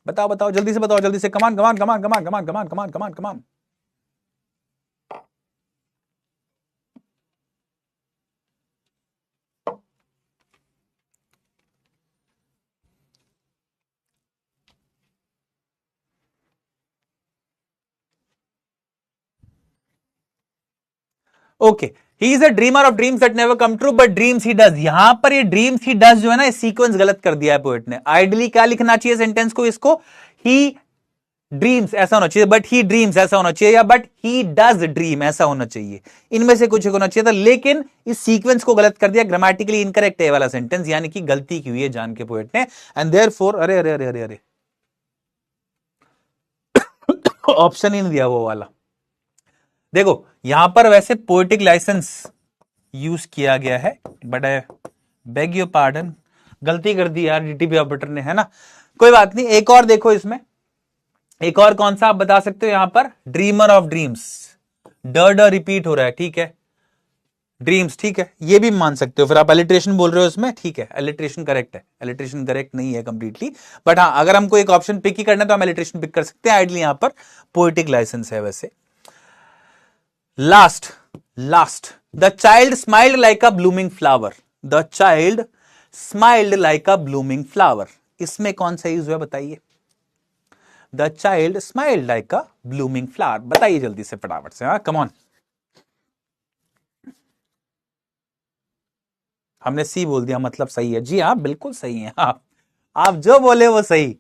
बताओ बताओ जल्दी से, बताओ जल्दी से, come on come on come on come on come on come on come on come on come on. Okay, he is a dreamer of dreams that never come true but dreams he does. यहां पर ये ड्रीम्स ही डज जो है ना, सीक्वेंस गलत कर दिया है पोएट ने। आइडली क्या लिखना चाहिए सेंटेंस को, इसको ही ड्रीम्स ऐसा होना चाहिए, बट ही ड्रीम्स ऐसा होना चाहिए, या बट ही डज ड्रीम ऐसा होना चाहिए। इनमें से कुछ होना चाहिए था, लेकिन इस सीक्वेंस को गलत कर दिया। ग्रामेटिकली इनकरेक्ट है वाला सेंटेंस, यानी कि गलती की हुई है जान के पोएट ने। एंड देयरफॉर, अरे अरे अरे अरे अरे, ऑप्शन ही नहीं दिया वो वाला। देखो यहां पर वैसे पोएटिक लाइसेंस यूज किया गया है, but I beg your pardon, गलती कर दी यार डीटीपी ऑपरेटर ने, है ना। कोई बात नहीं, एक और देखो इसमें, एक और कौन सा आप बता सकते हो यहां पर? ड्रीमर ऑफ ड्रीम्स, ड रिपीट हो रहा है, ठीक है, ड्रीम्स, ठीक है, ये भी मान सकते हो। फिर आप एलिट्रेशन बोल रहे हो इसमें, ठीक है, एलिट्रेशन करेक्ट है, एलिट्रेशन करेक्ट नहीं है कंप्लीटली, बट हाँ, अगर हमको एक ऑप्शन पिक ही करना है तो हम एलिट्रेशन पिक कर सकते हैं। आइडली यहां पर पोएटिक लाइसेंस है वैसे। Last, the child smiled like a blooming flower. The child smiled like a blooming flower, इसमें कौन सा यूज हुआ बताइए? The child smiled like a blooming flower, बताइए जल्दी से फटाफट से, हाँ, कम ऑन। हमने सी बोल दिया, मतलब सही है जी, हाँ बिल्कुल सही है, आप जो बोले वो सही।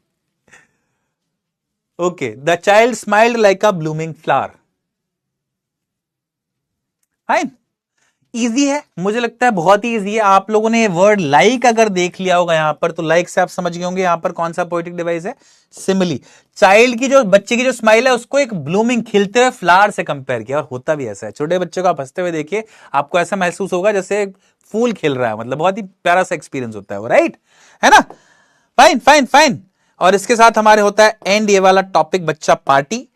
Okay, the child smiled like a blooming flower, fine, easy है, मुझे लगता है बहुत ही इजी है। आप लोगों ने वर्ड लाइक अगर देख लिया होगा यहां पर, तो लाइक से आप समझ गए होंगे यहां पर कौन सा पोएटिक डिवाइस है। सिमिली, चाइल्ड की जो, बच्चे की जो स्माइल है, उसको एक ब्लूमिंग, खिलते हुए फ्लावर से कंपेयर किया, और होता भी ऐसा है। छोटे बच्चे को आप हंसते हुए देखिए, आपको ऐसा महसूस होगा जैसे फूल खिल रहा है, मतलब बहुत ही प्यारा सा एक्सपीरियंस होता है वो, राइट, है ना। Fine fine fine. और इसके साथ हमारे होता है एंड ये वाला टॉपिक, बच्चा पार्टी।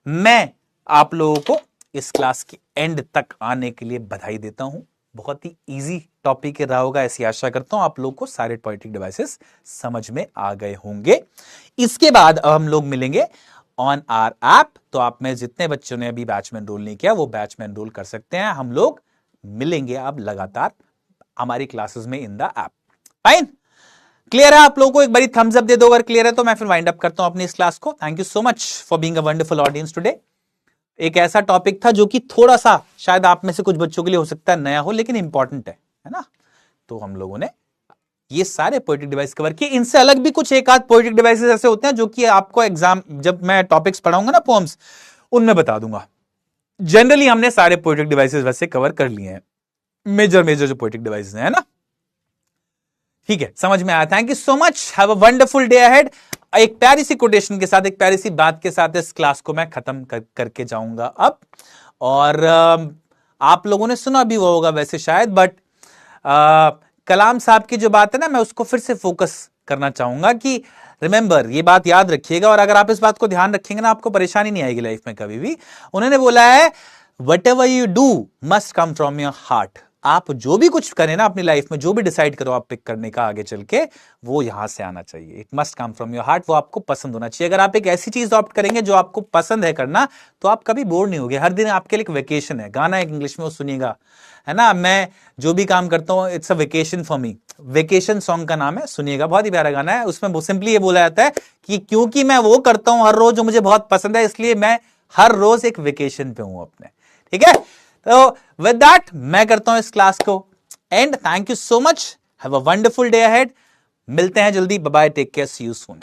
मैं आप लोगों को इस क्लास की एंड तक आने के लिए बधाई देता हूं। बहुत ही इजी टॉपिक रहा होगा, ऐसी आशा करता हूं। आप लोगों को सारे पोएटिक डिवाइसेस समझ में आ गए होंगे। इसके बाद अब हम लोग मिलेंगे ऑन आवर ऐप। तो आप में जितने बच्चों ने अभी बैच में एनरोल नहीं किया, वो बैच में एनरोल कर सकते हैं। हम लोग मिलेंगे अब लगातार हमारी क्लासेस में in the app. Fine, clear है आप लोगों को? एक बारी थम्स अप दे दो अगर क्लियर है, तो मैं फिर वाइंड अप करता हूं अपनी इस क्लास को। Thank you so much for being a wonderful audience today. एक ऐसा टॉपिक था जो कि थोड़ा सा शायद आप में से कुछ बच्चों के लिए हो सकता है नया हो, लेकिन इंपॉर्टेंट है ना। तो हम लोगों ने ये सारे पोएटिक डिवाइस कवर किए। इनसे अलग भी कुछ एक आध पोएटिक डिवाइसेस ऐसे होते हैं जो कि आपको एग्जाम, जब मैं टॉपिक्स पढ़ाऊंगा ना पोएम्स, उनमें बता दूंगा। जनरली हमने सारे पोएटिक डिवाइसेस वैसे कवर कर लिए हैं, मेजर जो पोएटिक डिवाइसेस हैं, है ना। ठीक है, समझ में आया। Thank you so much, have a wonderful day ahead. एक प्यारी सी कोटेशन के साथ, एक प्यारी सी बात के साथ इस क्लास को मैं खत्म करके जाऊंगा अब। और आप लोगों ने सुना भी वो होगा वैसे शायद, बट कलाम साहब की जो बात है ना, मैं उसको फिर से फोकस करना चाहूंगा कि रिमेंबर, ये बात याद रखिएगा, और अगर आप इस बात को ध्यान रखेंगे ना, आपको परेशानी नहीं आएगी लाइफ में कभी भी। उन्होंने बोला है, what ever you do must come from your heart. आप जो भी कुछ करें ना अपनी लाइफ में, जो भी डिसाइड करो आप पिक करने का आगे चल के, वो यहां से आना चाहिए। It must come from your heart, वो आपको पसंद होना चाहिए। अगर आप एक ऐसी चीज ऑप्ट करेंगे जो आपको पसंद है करना, तो आप कभी बोर नहीं होगे। हर दिन आपके लिए एक वेकेशन है। गाना एक इंग्लिश में वो सुनिएगा, है ना, मैं जो भी काम करता हूं it's a vacation for me. Vacation song का नाम है, सुनिएगा, बहुत ही प्यारा गाना है। उसमें सिंपली ये बोला जाता है कि क्योंकि मैं वो करता हूं हर रोज जो मुझे बहुत पसंद है, इसलिए मैं हर रोज एक वेकेशन पे हूं अपने। ठीक है, तो विद दैट मैं करता हूं इस क्लास को end. Thank you so much, have a wonderful day ahead. मिलते हैं जल्दी, bye bye, take care, see you soon.